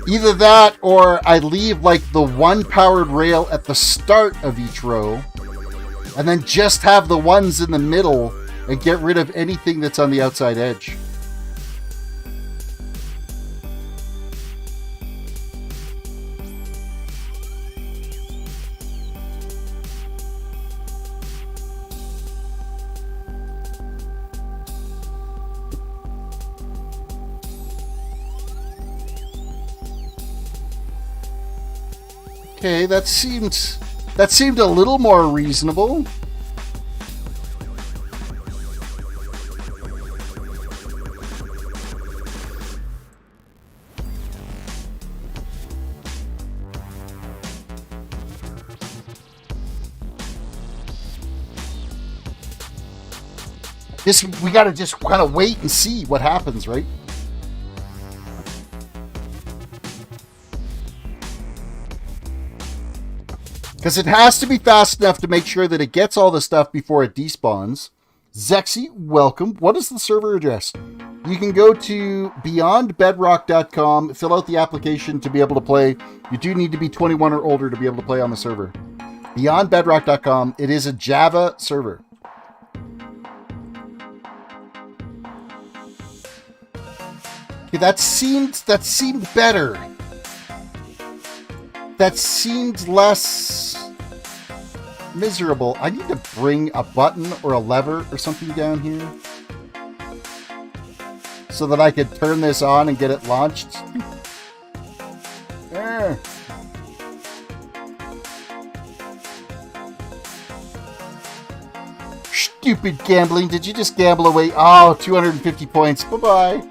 Either that, or I leave like the one powered rail at the start of each row, and then just have the ones in the middle and get rid of anything that's on the outside edge. Okay, that seemed a little more reasonable. We gotta just kind of wait and see what happens, right? Because it has to be fast enough to make sure that it gets all the stuff before it despawns. Zexy, welcome. What is the server address? You can go to beyondbedrock.com, fill out the application to be able to play. You do need to be 21 or older to be able to play on the server. Beyondbedrock.com. It is a Java server. Okay, that seemed better. That seemed less miserable. I need to bring a button or a lever or something down here so that I could turn this on and get it launched. There. Stupid gambling. Did you just gamble away? Oh, 250 points. Bye-bye.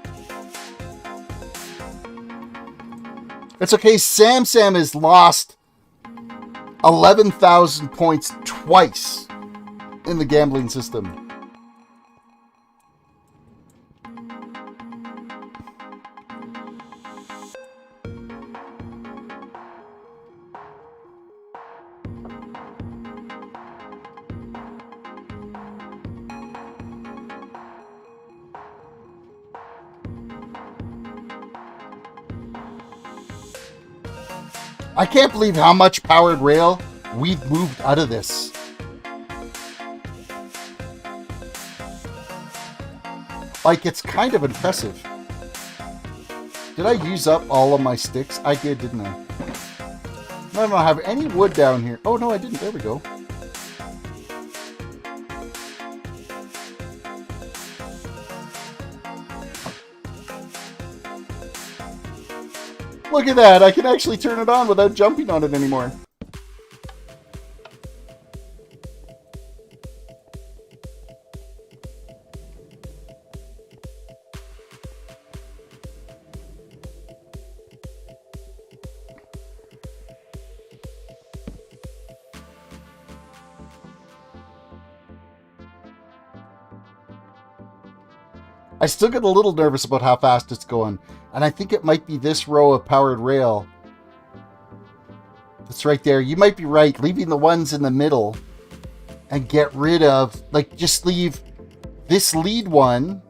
It's okay. Sam has lost 11,000 points twice in the gambling system. I can't believe how much powered rail we've moved out of this. Like, it's kind of impressive. Did I use up all of my sticks? I did, didn't I? I don't have any wood down here. Oh, no, I didn't. There we go. Look at that. I can actually turn it on without jumping on it anymore. I still get a little nervous about how fast it's going. And I think it might be this row of powered rail. That's right there. You might be right. Leaving the ones in the middle and get rid of, like, just leave this lead one.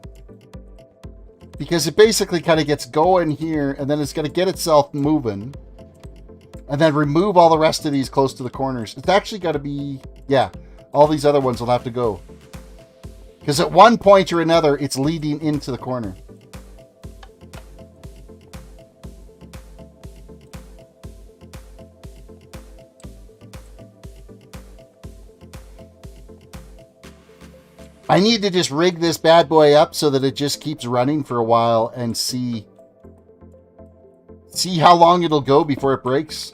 Because it basically kind of gets going here and then it's going to get itself moving. And then remove all the rest of these close to the corners. It's actually got to be, yeah, all these other ones will have to go. Because at one point or another, it's leading into the corner. I need to just rig this bad boy up so that it just keeps running for a while and see how long it'll go before it breaks.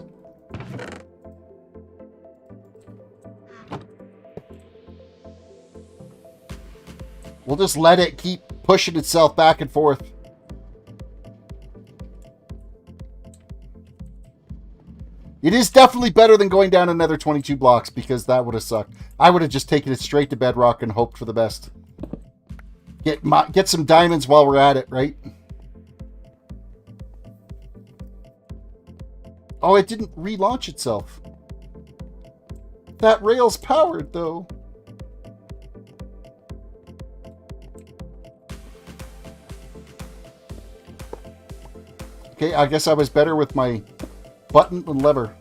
We'll just let it keep pushing itself back and forth. It is definitely better than going down another 22 blocks because that would have sucked. I would have just taken it straight to bedrock and hoped for the best. Get some diamonds while we're at it, right? Oh, it didn't relaunch itself. That rail's powered, though. Okay, I guess I was better with my button and lever.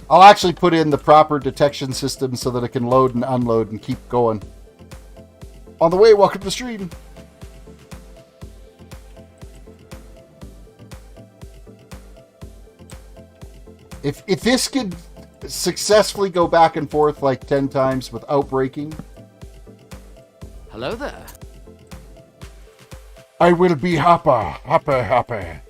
I'll actually put in the proper detection system so that it can load and unload and keep going. On the way, welcome to the stream. If this could successfully go back and forth like 10 times without breaking. Hello there. I will be happy.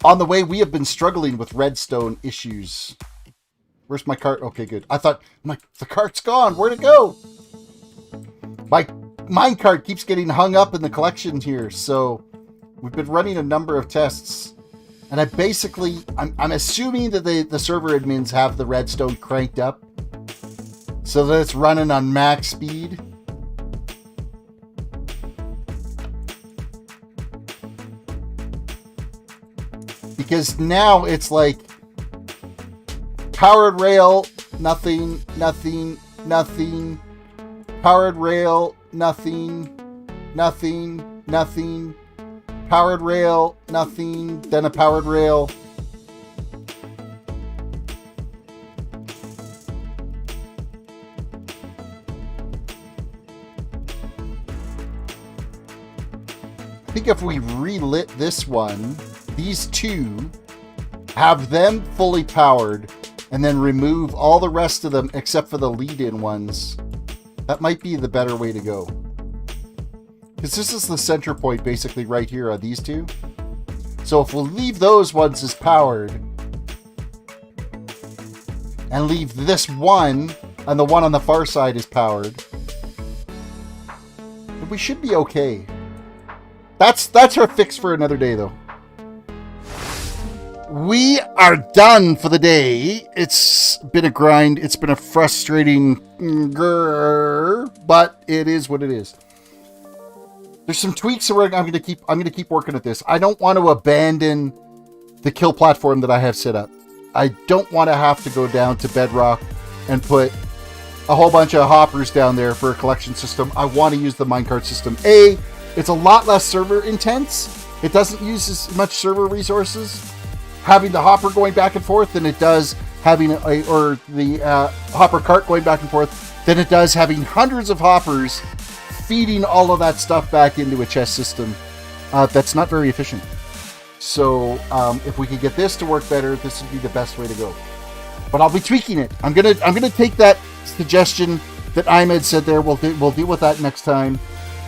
On the way, we have been struggling with redstone issues. Where's my cart? Okay, good. I thought, the cart's gone. Where'd it go? My minecart keeps getting hung up in the collection here, so we've been running a number of tests. And I'm assuming that the server admins have the redstone cranked up so that it's running on max speed. Because now it's like powered rail, nothing. Powered rail, nothing. Powered rail, nothing. Then a powered rail. think if we relit this one, these two, have them fully powered, and then remove all the rest of them except for the lead-in ones, that might be the better way to go. Because this is the center point basically right here on these two. So if we'll leave those ones as powered, and leave this one, and the one on the far side is powered, we should be okay. That's our fix for another day, though. We are done for the day. It's been a grind. It's been a frustrating but it is what it is. There's some tweaks that I'm going to keep working at this. I don't want to abandon the kill platform that I have set up. I don't want to have to go down to Bedrock and put a whole bunch of hoppers down there for a collection system. I want to use the minecart system. It's a lot less server intense. It doesn't use as much server resources having the hopper going back and forth than it does having the hopper cart going back and forth than it does having hundreds of hoppers feeding all of that stuff back into a chest system. That's not very efficient. So if we could get this to work better, this would be the best way to go. But I'll be tweaking it. I'm gonna take that suggestion that Ahmed said there. We'll deal with that next time.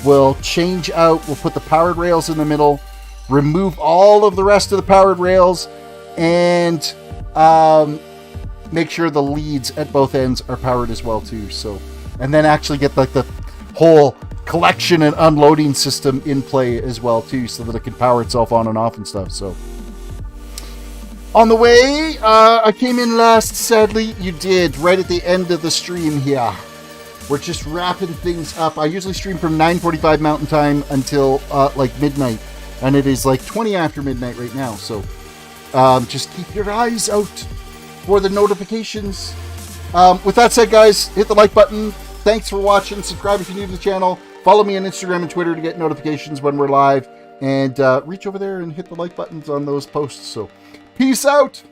We'll change out. We'll put the powered rails in the middle, remove all of the rest of the powered rails, and make sure the leads at both ends are powered as well too. So, and then actually get like the whole collection and unloading system in play as well too, so that it can power itself on and off and stuff. So on the way, I came in last. Sadly, you did, right at the end of the stream here. We're just wrapping things up. I usually stream from 9:45 Mountain Time until like midnight, and it is like 20 after midnight right now. So just keep your eyes out for the notifications. With that said, guys, hit the like button. Thanks for watching. Subscribe if you're new to the channel. Follow me on Instagram and Twitter to get notifications when we're live. And reach over there and hit the like buttons on those posts. So, peace out!